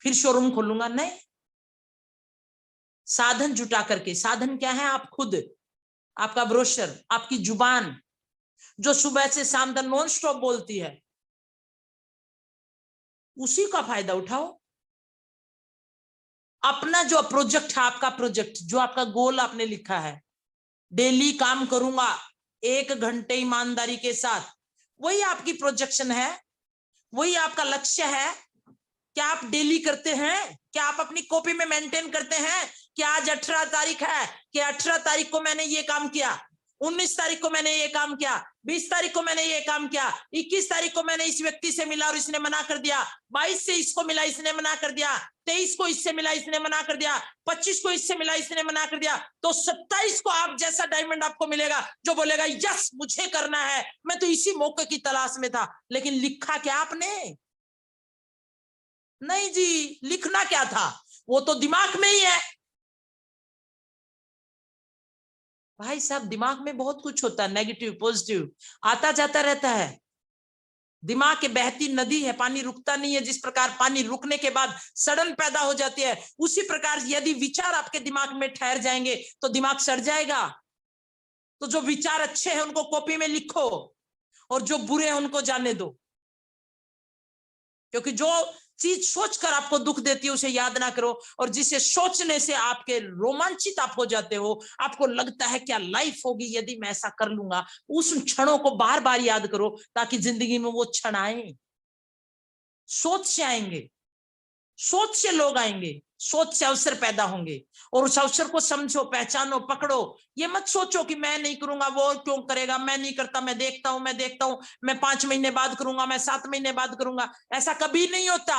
फिर शोरूम खोलूंगा? नहीं, साधन जुटा करके। साधन क्या है? आप खुद, आपका ब्रोशर, आपकी जुबान, जो सुबह से शाम तक नॉन स्टॉप बोलती है, उसी का फायदा उठाओ। अपना जो प्रोजेक्ट है, आपका प्रोजेक्ट, जो आपका गोल आपने लिखा है, डेली काम करूंगा 1 घंटे ईमानदारी के साथ, वही आपकी प्रोजेक्शन है, वही आपका लक्ष्य है। क्या आप डेली करते हैं? क्या आप अपनी कॉपी में मेंटेन करते हैं कि आज 18 तारीख है, कि 18 तारीख को मैंने ये काम किया, 19 तारीख को मैंने ये काम किया, 20 तारीख को मैंने ये काम किया, 21 तारीख को मैंने इस व्यक्ति से मिला और इसने मना कर दिया, 22 से इसको मिला, इसने मना कर दिया, 23 को इससे मिला, इसने मना कर दिया, 25 को इससे मिला, इसने मना कर दिया, तो 27 को आप जैसा डायमंड आपको मिलेगा जो बोलेगा यस मुझे करना है, मैं तो इसी मौके की तलाश में था। लेकिन लिखा क्या आपने? नहीं जी, लिखना क्या था? वो तो दिमाग में ही है। भाई साहब, दिमाग में बहुत कुछ होता है, नेगेटिव पॉजिटिव आता जाता रहता है। दिमाग के बहती नदी है, पानी रुकता नहीं है। जिस प्रकार पानी रुकने के बाद सड़न पैदा हो जाती है, उसी प्रकार यदि विचार आपके दिमाग में ठहर जाएंगे तो दिमाग सड़ जाएगा। तो जो विचार अच्छे हैं उनको कॉपी में लिखो, और जो बुरे हैं उनको जाने दो। क्योंकि जो चीज सोचकर आपको दुख देती है उसे याद ना करो, और जिसे सोचने से आपके रोमांचित आप हो जाते हो, आपको लगता है क्या लाइफ होगी यदि मैं ऐसा कर लूंगा, उस क्षणों को बार बार याद करो, ताकि जिंदगी में वो क्षण आए। सोच से आएंगे, सोच से लोग आएंगे, सोच से अवसर पैदा होंगे, और उस अवसर को समझो, पहचानो, पकड़ो। ये मत सोचो कि मैं नहीं करूंगा, वो क्यों करेगा, मैं नहीं करता, मैं देखता हूं, मैं 5 महीने बाद करूंगा, मैं 7 महीने बाद करूंगा। ऐसा कभी नहीं होता,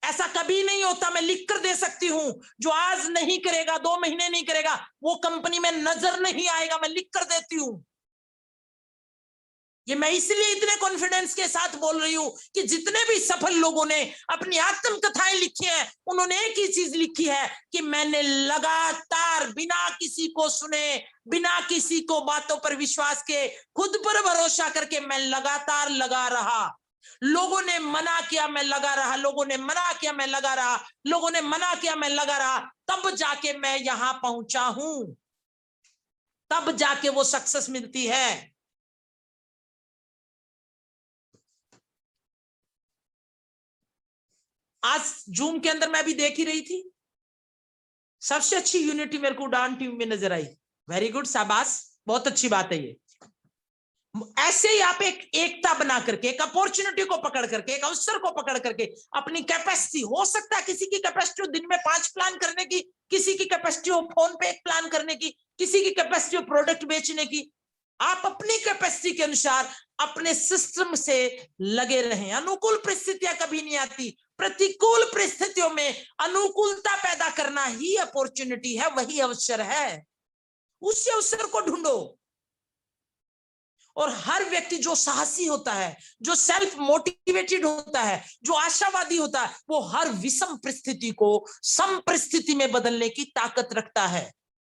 ऐसा कभी नहीं होता। मैं लिख कर दे सकती हूं, जो आज नहीं करेगा, 2 महीने नहीं करेगा, वो कंपनी में नजर नहीं आएगा, मैं लिख कर देती हूं। ये मैं इसलिए इतने कॉन्फिडेंस के साथ बोल रही हूं कि जितने भी सफल लोगों ने अपनी आत्मकथाएं लिखी हैं, उन्होंने एक ही चीज लिखी है कि मैंने लगातार बिना किसी को सुने, बिना किसी को बातों पर विश्वास के, खुद पर भरोसा करके मैं लगातार लगा रहा। लोगों ने मना किया, मैं लगा रहा, लोगों ने मना किया, मैं लगा रहा, लोगों ने मना किया, मैं लगा रहा, तब जाके मैं यहां पहुंचा हूं, तब जाके वो सक्सेस मिलती है। आज जूम के अंदर मैं भी देख ही रही थी, सबसे अच्छी यूनिटी मेरे को उड़ान टीम में नजर आई। वेरी गुड, शाबाश, बहुत अच्छी बात है ये। ऐसे ही आप एक एकता बना करके, एक अपॉर्चुनिटी को पकड़ करके, एक अवसर को पकड़ करके, अपनी कैपेसिटी, हो सकता है किसी की कैपेसिटी हो दिन में 5 प्लान करने की, किसी की कैपेसिटी हो फोन पे 1 प्लान करने की, किसी की कैपेसिटी हो प्रोडक्ट बेचने की। आप अपनी कैपेसिटी के अनुसार अपने सिस्टम से लगे रहें। अनुकूल परिस्थितियां कभी नहीं आती, प्रतिकूल परिस्थितियों में अनुकूलता पैदा करना ही अपॉर्चुनिटी है, वही अवसर है। उस अवसर को ढूंढो। और हर व्यक्ति जो साहसी होता है, जो सेल्फ मोटिवेटेड होता है, जो आशावादी होता है, वो हर विषम परिस्थिति को सम परिस्थिति में बदलने की ताकत रखता है।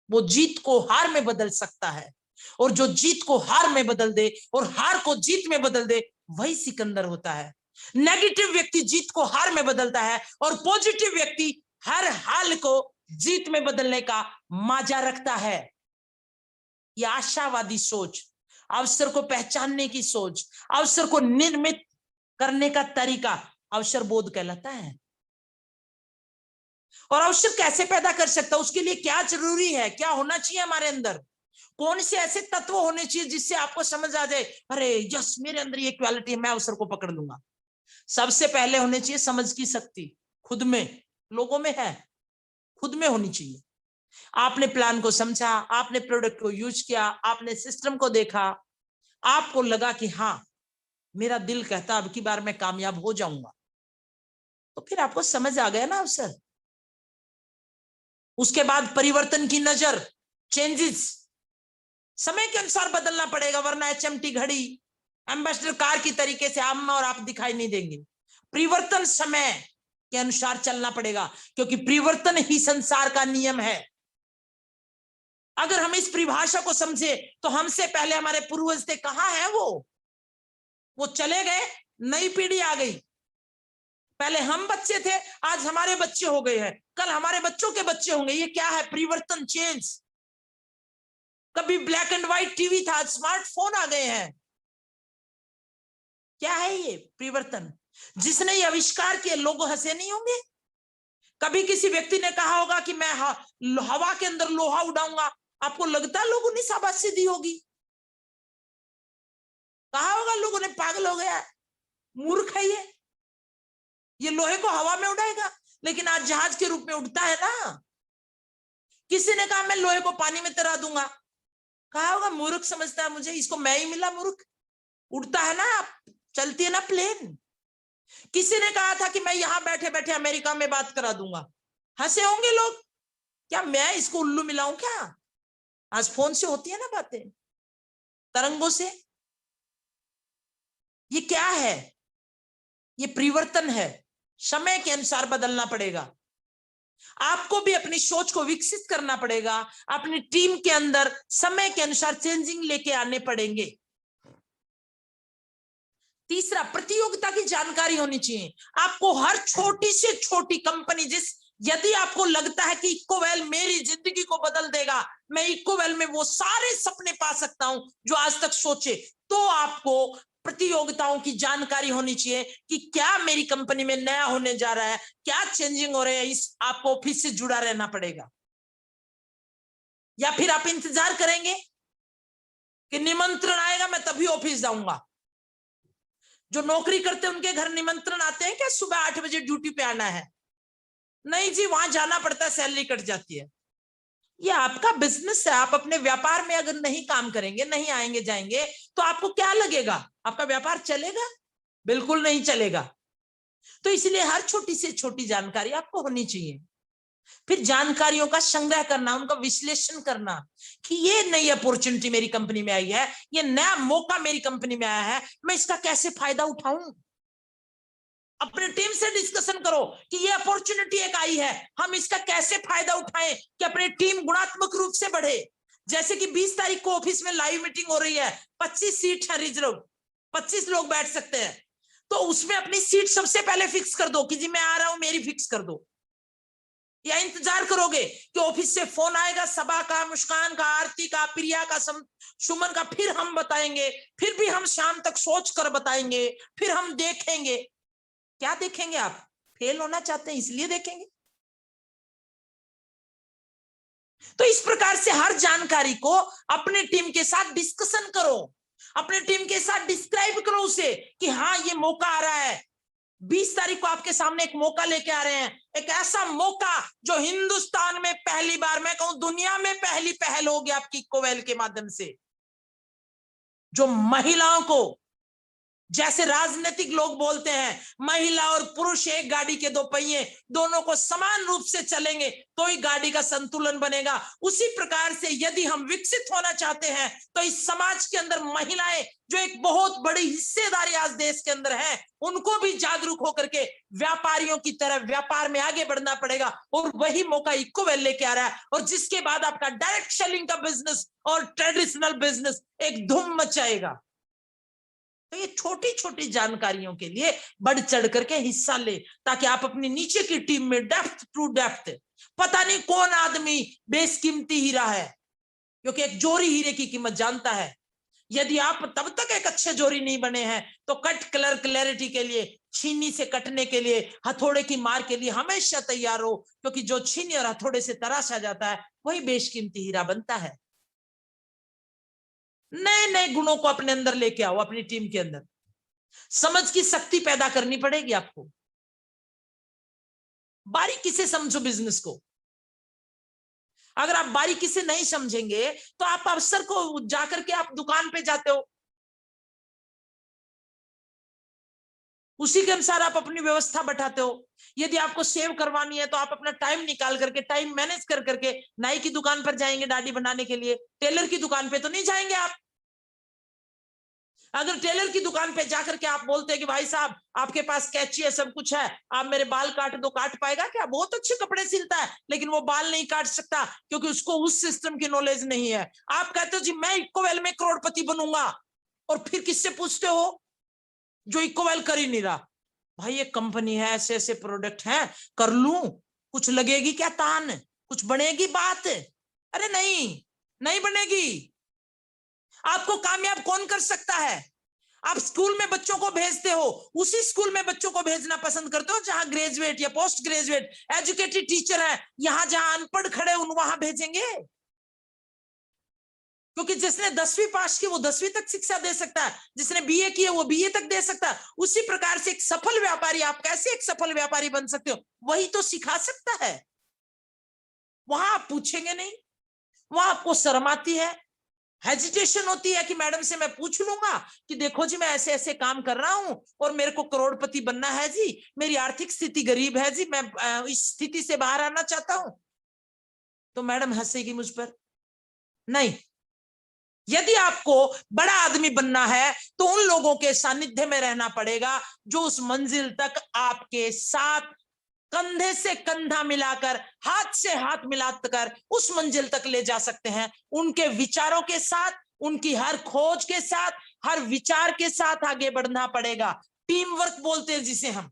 वो जीत को हार में बदल सकता है, और जो जीत को हार में बदल दे और हार को जीत में बदल दे, वही सिकंदर होता है। नेगेटिव व्यक्ति जीत को हार में बदलता है, और पॉजिटिव व्यक्ति हर हाल को जीत में बदलने का माजा रखता है। यह आशावादी सोच, अवसर को पहचानने की सोच, अवसर को निर्मित करने का तरीका अवसर बोध कहलाता है। और अवसर कैसे पैदा कर सकता है, उसके लिए क्या जरूरी है, क्या होना चाहिए हमारे अंदर, कौन से ऐसे तत्व होने चाहिए जिससे आपको समझ आ जाए, अरे यस मेरे अंदर ये क्वालिटी है, मैं अवसर को पकड़ लूंगा। सबसे पहले होने चाहिए समझ की शक्ति, खुद में, लोगों में है, खुद में होनी चाहिए। आपने प्लान को समझा, आपने प्रोडक्ट को यूज किया, आपने सिस्टम को देखा, आपको लगा कि हाँ मेरा दिल कहता अब की बार मैं कामयाब हो जाऊंगा, तो फिर आपको समझ आ गया ना अवसर। उसके बाद परिवर्तन की नजर, चेंजेस, समय के अनुसार बदलना पड़ेगा, वरना एचएमटी घड़ी, एम्बेसडर कार की तरीके से हम और आप दिखाई नहीं देंगे। परिवर्तन समय के अनुसार चलना पड़ेगा, क्योंकि परिवर्तन ही संसार का नियम है। अगर हम इस परिभाषा को समझे तो हमसे पहले हमारे पूर्वज थे, कहां है वो चले गए, नई पीढ़ी आ गई। पहले हम बच्चे थे, आज हमारे बच्चे हो गए हैं, कल हमारे बच्चों के बच्चे होंगे। ये क्या है? परिवर्तन, चेंज। कभी ब्लैक एंड व्हाइट टीवी था, स्मार्टफोन आ गए हैं। क्या है ये परिवर्तन? जिसने ये आविष्कार किए, लोग हंसे नहीं होंगे? कभी किसी व्यक्ति ने कहा होगा कि मैं हवा के अंदर लोहा उड़ाऊंगा, आपको लगता है लोगों ने शाबाशी दी होगी? कहा होगा लोगों ने पागल हो गया, मूर्ख है ये लोहे को हवा में उड़ाएगा? लेकिन आज जहाज के रूप में उड़ता है ना। किसी ने कहा मैं लोहे को पानी में तैरा दूंगा, कहा होगा मूर्ख समझता है मुझे, इसको मैं ही मिला मूर्ख। उड़ता है ना, चलती है ना प्लेन। किसी ने कहा था कि मैं यहां बैठे बैठे अमेरिका में बात करा दूंगा, हंसे होंगे लोग। क्या मैं इसको उल्लू मिलाऊं क्या? आज फोन से होती है ना बातें, तरंगों से। ये क्या है? ये परिवर्तन है, समय के अनुसार बदलना पड़ेगा। आपको भी अपनी सोच को विकसित करना पड़ेगा, अपनी टीम के अंदर समय के अनुसार चेंजिंग लेके आने पड़ेंगे। तीसरा, प्रतियोगिता की जानकारी होनी चाहिए। आपको हर छोटी से छोटी कंपनी, यदि आपको लगता है कि इकोवेल मेरी जिंदगी को बदल देगा, मैं इकोवेल में वो सारे सपने पा सकता हूं जो आज तक सोचे, तो आपको प्रतियोगिताओं की जानकारी होनी चाहिए कि क्या मेरी कंपनी में नया होने जा रहा है, क्या चेंजिंग हो रहे हैं। इस आपको ऑफिस से जुड़ा रहना पड़ेगा। या फिर आप इंतजार करेंगे कि निमंत्रण आएगा मैं तभी ऑफिस जाऊंगा? जो नौकरी करते हैं उनके घर निमंत्रण आते हैं क्या सुबह 8 बजे ड्यूटी पे आना है? नहीं जी, वहां जाना पड़ता है, सैलरी कट जाती है। ये आपका बिजनेस है। आप अपने व्यापार में अगर नहीं काम करेंगे, नहीं आएंगे जाएंगे, तो आपको क्या लगेगा? आपका व्यापार चलेगा? बिल्कुल नहीं चलेगा। तो इसलिए हर छोटी से छोटी जानकारी आपको होनी चाहिए। फिर जानकारियों का संग्रह करना, उनका विश्लेषण करना कि ये नई अपॉर्चुनिटी मेरी कंपनी में आई है, ये नया मौका मेरी कंपनी में आया है, मैं इसका कैसे फायदा उठाऊं। अपने टीम से डिस्कशन करो कि ये अपॉर्चुनिटी एक आई है, हम इसका कैसे फायदा उठाएं कि अपनी टीम गुणात्मक रूप से बढ़े। जैसे कि 20 तारीख को ऑफिस में लाइव मीटिंग हो रही है, 25 सीट है रिजर्व, 25 लोग बैठ सकते हैं। तो उसमें अपनी सीट सबसे पहले फिक्स कर दो कि जी मैं आ रहा हूं, मेरी फिक्स कर दो। या इंतजार करोगे कि ऑफिस से फोन आएगा, सभा का, मुस्कान का, आरती का, प्रिया का, सुमन का, फिर हम बताएंगे, फिर भी हम शाम तक सोच कर बताएंगे, फिर हम देखेंगे। क्या देखेंगे? आप फेल होना चाहते हैं इसलिए देखेंगे? तो इस प्रकार से हर जानकारी को अपने टीम के साथ डिस्कशन करो, अपने टीम के साथ डिस्क्राइब करो उसे कि हाँ ये मौका आ रहा है। 20 तारीख को आपके सामने एक मौका लेके आ रहे हैं, एक ऐसा मौका जो हिंदुस्तान में पहली बार, मैं कहूं दुनिया में पहली पहल होगी आपकी इकोवेल के माध्यम से, जो महिलाओं को, जैसे राजनीतिक लोग बोलते हैं महिला और पुरुष एक गाड़ी के दो पहिए, दोनों को समान रूप से चलेंगे तो ही गाड़ी का संतुलन बनेगा, उसी प्रकार से यदि हम विकसित होना चाहते हैं तो इस समाज के अंदर महिलाएं, जो एक बहुत बड़ी हिस्सेदारी आज देश के अंदर है, उनको भी जागरूक होकर के व्यापारियों की तरह व्यापार में आगे बढ़ना पड़ेगा। और वही मौका इकोवेल लेके आ रहा है, और जिसके बाद आपका डायरेक्ट सेलिंग का बिजनेस और ट्रेडिशनल बिजनेस एक धूम मचाएगा। तो ये छोटी छोटी जानकारियों के लिए बढ़ चढ़ करके हिस्सा ले, ताकि आप अपनी नीचे की टीम में डेप्थ टू डेप्थ, पता नहीं कौन आदमी बेशकीमती हीरा है, क्योंकि एक जोरी हीरे की कीमत जानता है। यदि आप तब तक एक अच्छे जोरी नहीं बने हैं तो कट कलर क्लैरिटी के लिए, छीनी से कटने के लिए, हथौड़े की मार के लिए हमेशा तैयार हो, क्योंकि जो छीनी और हथौड़े से तराशा जाता है वही बेशकीमती हीरा बनता है। नए नए गुणों को अपने अंदर लेके आओ, अपनी टीम के अंदर समझ की शक्ति पैदा करनी पड़ेगी आपको। बारीकी से समझो बिजनेस को। अगर आप बारीकी से नहीं समझेंगे तो आप अवसर को जाकर के आप दुकान पे जाते हो, उसी के अनुसार आप अपनी व्यवस्था बैठाते हो। यदि आपको सेव करवानी है तो आप अपना टाइम निकाल करके, टाइम मैनेज कर करके नाई की दुकान पर जाएंगे दाढ़ी बनाने के लिए, टेलर की दुकान पे तो नहीं जाएंगे आप। अगर टेलर की दुकान पे जाकर के आप बोलते हैं कि भाई साहब आपके पास कैंची है, सब कुछ है, आप मेरे बाल काट दो, काट पाएगा क्या? बहुत अच्छे कपड़े सिलता है लेकिन वो बाल नहीं काट सकता, क्योंकि उसको उस सिस्टम की नॉलेज नहीं है। आप कहते हो जी मैं इकोवेल में करोड़पति बनूंगा, और फिर किससे पूछते हो? जो इकोवेल कर ही नहीं रहा। भाई ये कंपनी है, ऐसे ऐसे प्रोडक्ट हैं, कर लूं, कुछ लगेगी क्या तान, कुछ बनेगी बात? अरे नहीं, नहीं बनेगी। आपको कामयाब कौन कर सकता है? आप स्कूल में बच्चों को भेजते हो, उसी स्कूल में बच्चों को भेजना पसंद करते हो जहां ग्रेजुएट या पोस्ट ग्रेजुएट एजुकेटेड टीचर है। यहां जहां अनपढ़ खड़े उन वहां भेजेंगे? क्योंकि जिसने 10वीं पास की वो 10वीं तक शिक्षा दे सकता है, जिसने बीए की है वो बीए तक दे सकता है। उसी प्रकार से एक सफल व्यापारी, आप कैसे एक सफल व्यापारी बन सकते हो, वही तो सिखा सकता है। वहां आप पूछेंगे नहीं, वहां आपको शर्म आती है, हेजिटेशन होती है कि मैडम से मैं पूछ लूंगा कि देखो जी मैं ऐसे ऐसे काम कर रहा हूं और मेरे को करोड़पति बनना है जी, मेरी आर्थिक स्थिति गरीब है जी, मैं इस स्थिति से बाहर आना चाहता हूं। तो मैडम हंसेगी मुझ पर। नहीं, यदि आपको बड़ा आदमी बनना है तो उन लोगों के सानिध्य में रहना पड़ेगा जो उस मंजिल तक आपके साथ कंधे से कंधा मिलाकर, हाथ से हाथ मिलाकर उस मंजिल तक ले जा सकते हैं। उनके विचारों के साथ, उनकी हर खोज के साथ, हर विचार के साथ आगे बढ़ना पड़ेगा। टीम वर्क बोलते हैं जिसे हम,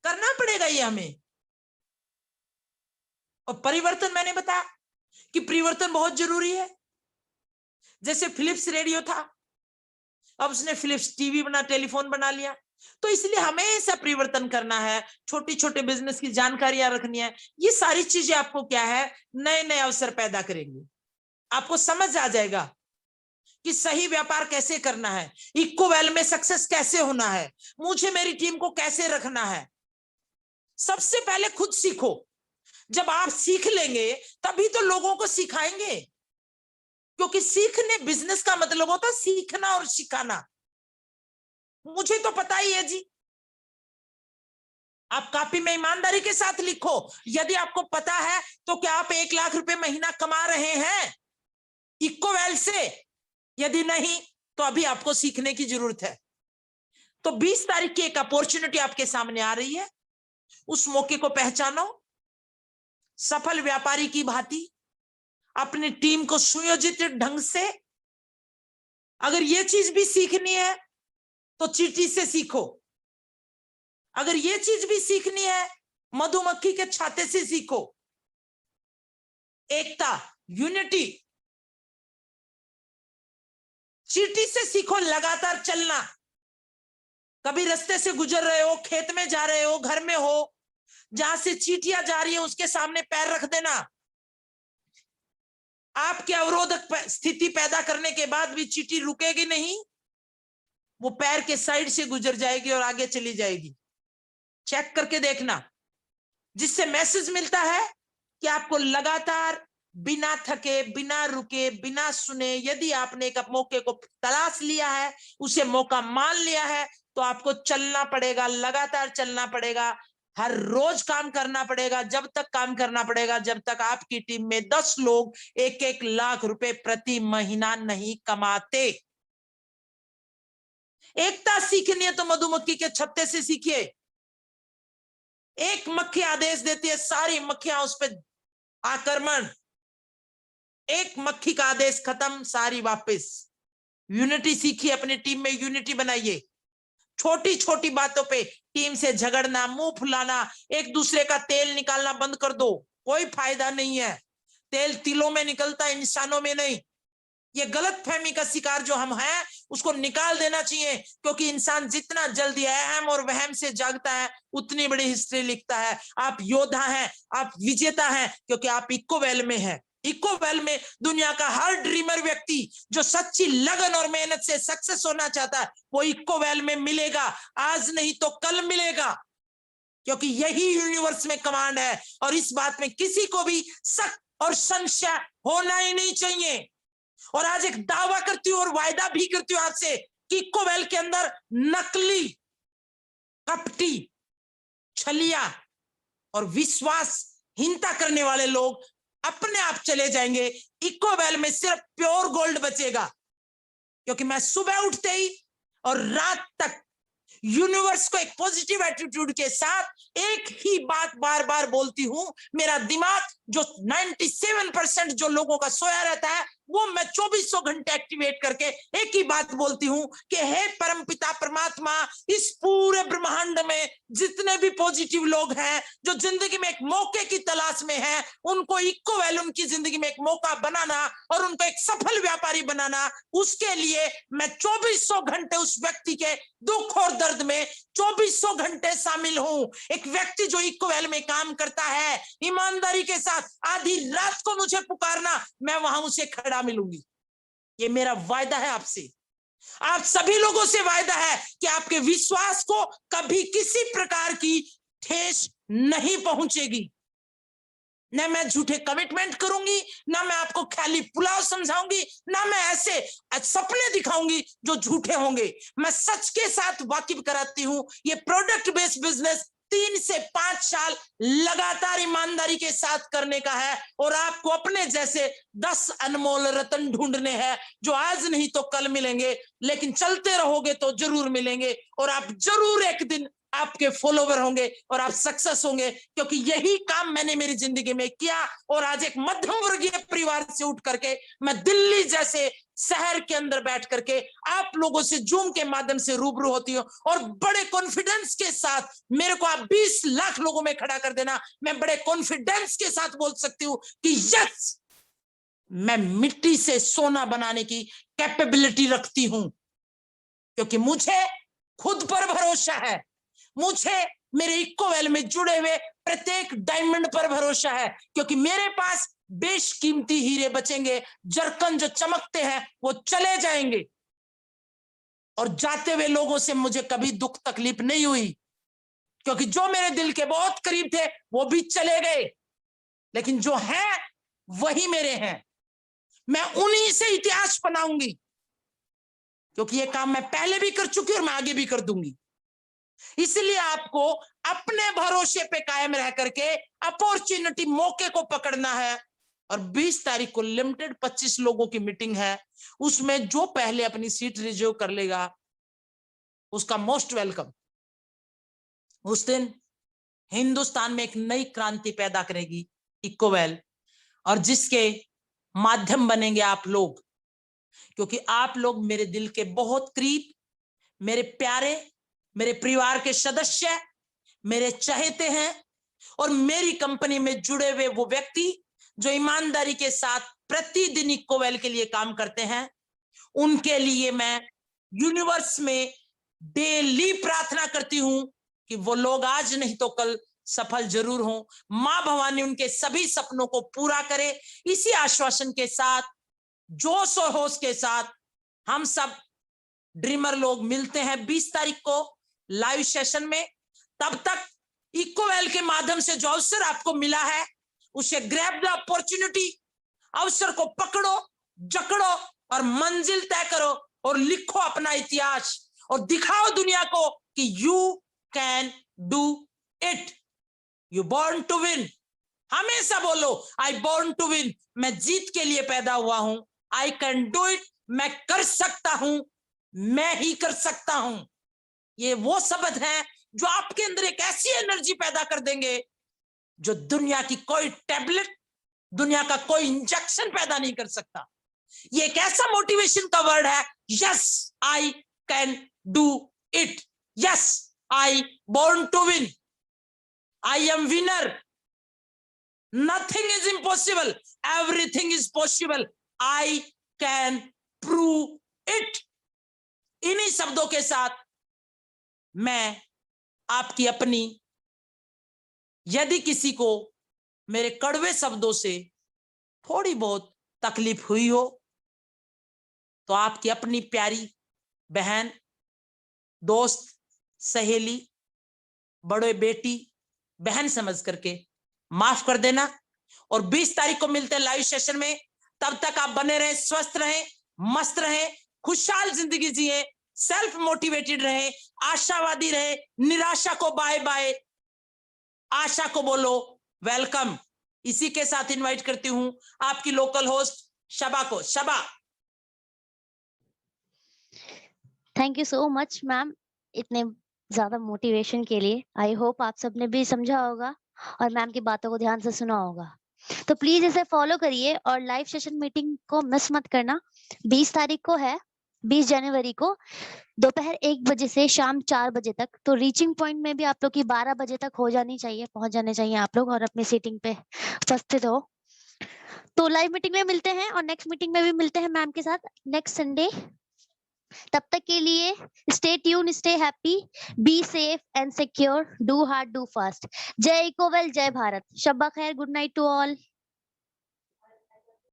करना पड़ेगा ये हमें। और परिवर्तन, मैंने बताया कि परिवर्तन बहुत जरूरी है। जैसे फिलिप्स रेडियो था, अब उसने फिलिप्स टीवी बना, टेलीफोन बना लिया। तो इसलिए हमेशा परिवर्तन करना है, छोटी छोटे बिजनेस की जानकारियां रखनी है। ये सारी चीजें आपको क्या है, नए नए अवसर पैदा करेंगे। आपको समझ आ जाएगा कि सही व्यापार कैसे करना है, इको वेल में सक्सेस कैसे होना है, मुझे मेरी टीम को कैसे रखना है। सबसे पहले खुद सीखो। जब आप सीख लेंगे तभी तो लोगों को सिखाएंगे, क्योंकि सीखने, बिजनेस का मतलब होता है सीखना और सिखाना। मुझे तो पता ही है जी। आप कॉपी में ईमानदारी के साथ लिखो। यदि आपको पता है तो क्या आप 1 लाख रुपए महीना कमा रहे हैं इको वेल से? यदि नहीं तो अभी आपको सीखने की जरूरत है। तो 20 तारीख की एक अपॉर्चुनिटी आपके सामने आ रही है, उस मौके को पहचानो। सफल व्यापारी की भांति अपनी टीम को सुयोजित ढंग से, अगर ये चीज भी सीखनी है तो चींटी से सीखो। अगर ये चीज भी सीखनी है, मधुमक्खी के छाते से सीखो। एकता, यूनिटी। चींटी से सीखो लगातार चलना। कभी रास्ते से गुजर रहे हो, खेत में जा रहे हो, घर में हो, जहां से चींटियां जा रही है उसके सामने पैर रख देना। आपके अवरोधक स्थिति पैदा करने के बाद भी चींटी रुकेगी नहीं, वो पैर के साइड से गुजर जाएगी और आगे चली जाएगी। चेक करके देखना, जिससे मैसेज मिलता है कि आपको लगातार बिना थके, बिना रुके, बिना सुने, यदि आपने एक मौके को तलाश लिया है, उसे मौका मान लिया है, तो आपको चलना पड़ेगा, लगातार चलना पड़ेगा, हर रोज काम करना पड़ेगा। जब तक काम करना पड़ेगा जब तक आपकी टीम में 10 लोग 1-1 लाख रुपए प्रति महीना नहीं कमाते। एकता सीखनी है तो मधुमक्खी के छत्ते से सीखिए। एक मक्खी आदेश देती है, सारी मक्खियां उस पर आक्रमण। एक मक्खी का आदेश खत्म, सारी वापस। यूनिटी सीखिए, अपनी टीम में यूनिटी बनाइए। छोटी छोटी बातों पे टीम से झगड़ना, मुंह फुलाना, एक दूसरे का तेल निकालना बंद कर दो, कोई फायदा नहीं है। तेल तिलों में निकलता है, इंसानों में नहीं। ये गलत फहमी का शिकार जो हम हैं उसको निकाल देना चाहिए, क्योंकि इंसान जितना जल्दी अहम और वहम से जागता है उतनी बड़ी हिस्ट्री लिखता है। आप योद्धा हैं, आप विजेता हैं, क्योंकि आप इको वेल में हैं। इको वेल में दुनिया का हर ड्रीमर व्यक्ति जो सच्ची लगन और मेहनत से सक्सेस होना चाहता है वो इको वेल में मिलेगा। आज नहीं तो कल मिलेगा, क्योंकि यही यूनिवर्स में कमांड है। और इस बात में किसी को भी शक और संशय होना ही नहीं चाहिए। और आज एक दावा करती हूँ और वायदा भी करती हूँ आपसे कि इको वेल के अंदर नकली, कपटी, छलिया और विश्वासहीनता करने वाले लोग अपने आप चले जाएंगे। इको वेल में सिर्फ प्योर गोल्ड बचेगा, क्योंकि मैं सुबह उठते ही और रात तक यूनिवर्स को एक पॉजिटिव एटीट्यूड के साथ एक ही बात बार बार बोलती हूं। मेरा दिमाग जो 97% जो लोगों का सोया रहता है वो मैं 2400 घंटे एक्टिवेट करके एक ही बात बोलती हूँ कि हे परमपिता परमात्मा, इस पूरे ब्रह्मांड में जितने भी पॉजिटिव लोग हैं जो जिंदगी में एक मौके की तलाश में हैं, उनको इक्को वैल्यू उनकी जिंदगी में एक मौका बनाना और उनको एक सफल व्यापारी बनाना, उसके लिए मैं 2400 घंटे उस व्यक्ति के दुख और दर्द में 2400 घंटे शामिल हूं। एक व्यक्ति जो इक्को वैल्यू में काम करता है ईमानदारी के साथ, आधी रात को मुझे पुकारना, मैं वहां उसे खड़ा मिलूंगी। ये मेरा वायदा है आपसे, आप सभी लोगों से वायदा है कि आपके विश्वास को कभी किसी प्रकार की ठेस नहीं पहुंचेगी। न मैं झूठे कमिटमेंट करूंगी, ना मैं आपको खाली पुलाव समझाऊंगी, ना मैं ऐसे सपने दिखाऊंगी जो झूठे होंगे। मैं सच के साथ वाकिफ कराती हूं। ये प्रोडक्ट बेस्ड बिजनेस 3 से 5 साल लगातार ईमानदारी के साथ करने का है और आपको अपने जैसे 10 अनमोल रतन ढूंढने हैं जो आज नहीं तो कल मिलेंगे, लेकिन चलते रहोगे तो जरूर मिलेंगे और आप जरूर एक दिन आपके फॉलोवर होंगे और आप सक्सेस होंगे, क्योंकि यही काम मैंने मेरी जिंदगी में किया। और आज एक मध्यम वर्गीय परिवार से उठ करके मैं दिल्ली जैसे शहर के अंदर बैठ करके आप लोगों से जूम के माध्यम से रूबरू होती हूँ और बड़े कॉन्फिडेंस के साथ, मेरे को आप 20 लाख लोगों में खड़ा कर देना, मैं बड़े कॉन्फिडेंस के साथ बोल सकती हूँ कि यस, मैं मिट्टी से सोना बनाने की कैपेबिलिटी रखती हूं, क्योंकि मुझे खुद पर भरोसा है, मुझे मेरे इक्को वैल्यू में जुड़े हुए प्रत्येक डायमंड पर भरोसा है, क्योंकि मेरे पास बेशकीमती हीरे बचेंगे। जरकन जो चमकते हैं वो चले जाएंगे और जाते हुए लोगों से मुझे कभी दुख तकलीफ नहीं हुई, क्योंकि जो मेरे दिल के बहुत करीब थे वो भी चले गए, लेकिन जो हैं वही मेरे हैं। मैं उन्हीं से इतिहास बनाऊंगी, क्योंकि ये काम मैं पहले भी कर चुकी और मैं आगे भी कर दूंगी। इसलिए आपको अपने भरोसे पे कायम रह करके अपॉर्चुनिटी, मौके को पकड़ना है। और 20 तारीख को लिमिटेड 25 लोगों की मीटिंग है, उसमें जो पहले अपनी सीट रिजर्व कर लेगा उसका मोस्ट वेलकम। उस दिन हिंदुस्तान में एक नई क्रांति पैदा करेगी इक्कोवेल, और जिसके माध्यम बनेंगे आप लोग, क्योंकि आप लोग मेरे दिल के बहुत करीब, मेरे प्यारे, मेरे परिवार के सदस्य, मेरे चहेते हैं और मेरी कंपनी में जुड़े हुए वो व्यक्ति जो ईमानदारी के साथ प्रतिदिन इक्कोवेल के लिए काम करते हैं। उनके लिए मैं यूनिवर्स में डेली प्रार्थना करती हूं कि वो लोग आज नहीं तो कल सफल जरूर हों। मां भवानी उनके सभी सपनों को पूरा करे। इसी आश्वासन के साथ, जोश और होश के साथ हम सब ड्रीमर लोग मिलते हैं 20 तारीख को लाइव सेशन में। तब तक इक्कोवेल के माध्यम से जो अवसर आपको मिला है उसे ग्रैब द अपॉर्चुनिटी, अवसर को पकड़ो, जकड़ो और मंजिल तय करो और लिखो अपना इतिहास और दिखाओ दुनिया को कि you can do it, you born to win. हमेशा बोलो आई बॉर्न टू विन, मैं जीत के लिए पैदा हुआ हूं। आई कैन डू इट, मैं कर सकता हूं, मैं ही कर सकता हूं। ये वो शब्द हैं जो आपके अंदर एक ऐसी एनर्जी पैदा कर देंगे जो दुनिया की कोई टैबलेट, दुनिया का कोई इंजेक्शन पैदा नहीं कर सकता। ये एक ऐसा मोटिवेशन का वर्ड है, yes I can do it, yes I born to win, I am winner, nothing is impossible, everything is possible, I can prove it. इन्हीं शब्दों के साथ मैं आपकी अपनी, यदि किसी को मेरे कड़वे शब्दों से थोड़ी बहुत तकलीफ हुई हो तो आपकी अपनी प्यारी बहन, दोस्त, सहेली, बड़े बेटी, बहन समझ करके माफ कर देना। और 20 तारीख को मिलते हैं लाइव सेशन में। तब तक आप बने रहें, स्वस्थ रहें, मस्त रहें, खुशहाल जिंदगी जिए, सेल्फ मोटिवेटेड रहे, आशावादी रहे, निराशा को बाय बाय, आशा को बोलो वेलकम। इसी के साथ इनवाइट करती हूं आपकी लोकल होस्ट शबा को। Shaba,
thank you so much ma'am, इतने ज्यादा मोटिवेशन के लिए। आई होप आप सबने भी समझा होगा और मैम की बातों को ध्यान से सुना होगा। तो प्लीज इसे फॉलो करिए और लाइव सेशन मीटिंग को मिस मत करना। 20 तारीख को है, 20 जनवरी को दोपहर 1 बजे से शाम 4 बजे तक। तो रीचिंग पॉइंट में भी आप लोग की 12 बजे तक हो जानी चाहिए, पहुंच जाने चाहिए आप लोग और अपनी सीटिंग पे उपस्थित हो। तो लाइव मीटिंग में मिलते हैं और नेक्स्ट मीटिंग में भी मिलते हैं मैम के साथ नेक्स्ट संडे। तब तक के लिए stay tune, stay happy, be safe and secure, do hard do fast. जय इकोवेल, जय भारत, शब्बा खैर, गुड नाइट टू ऑल।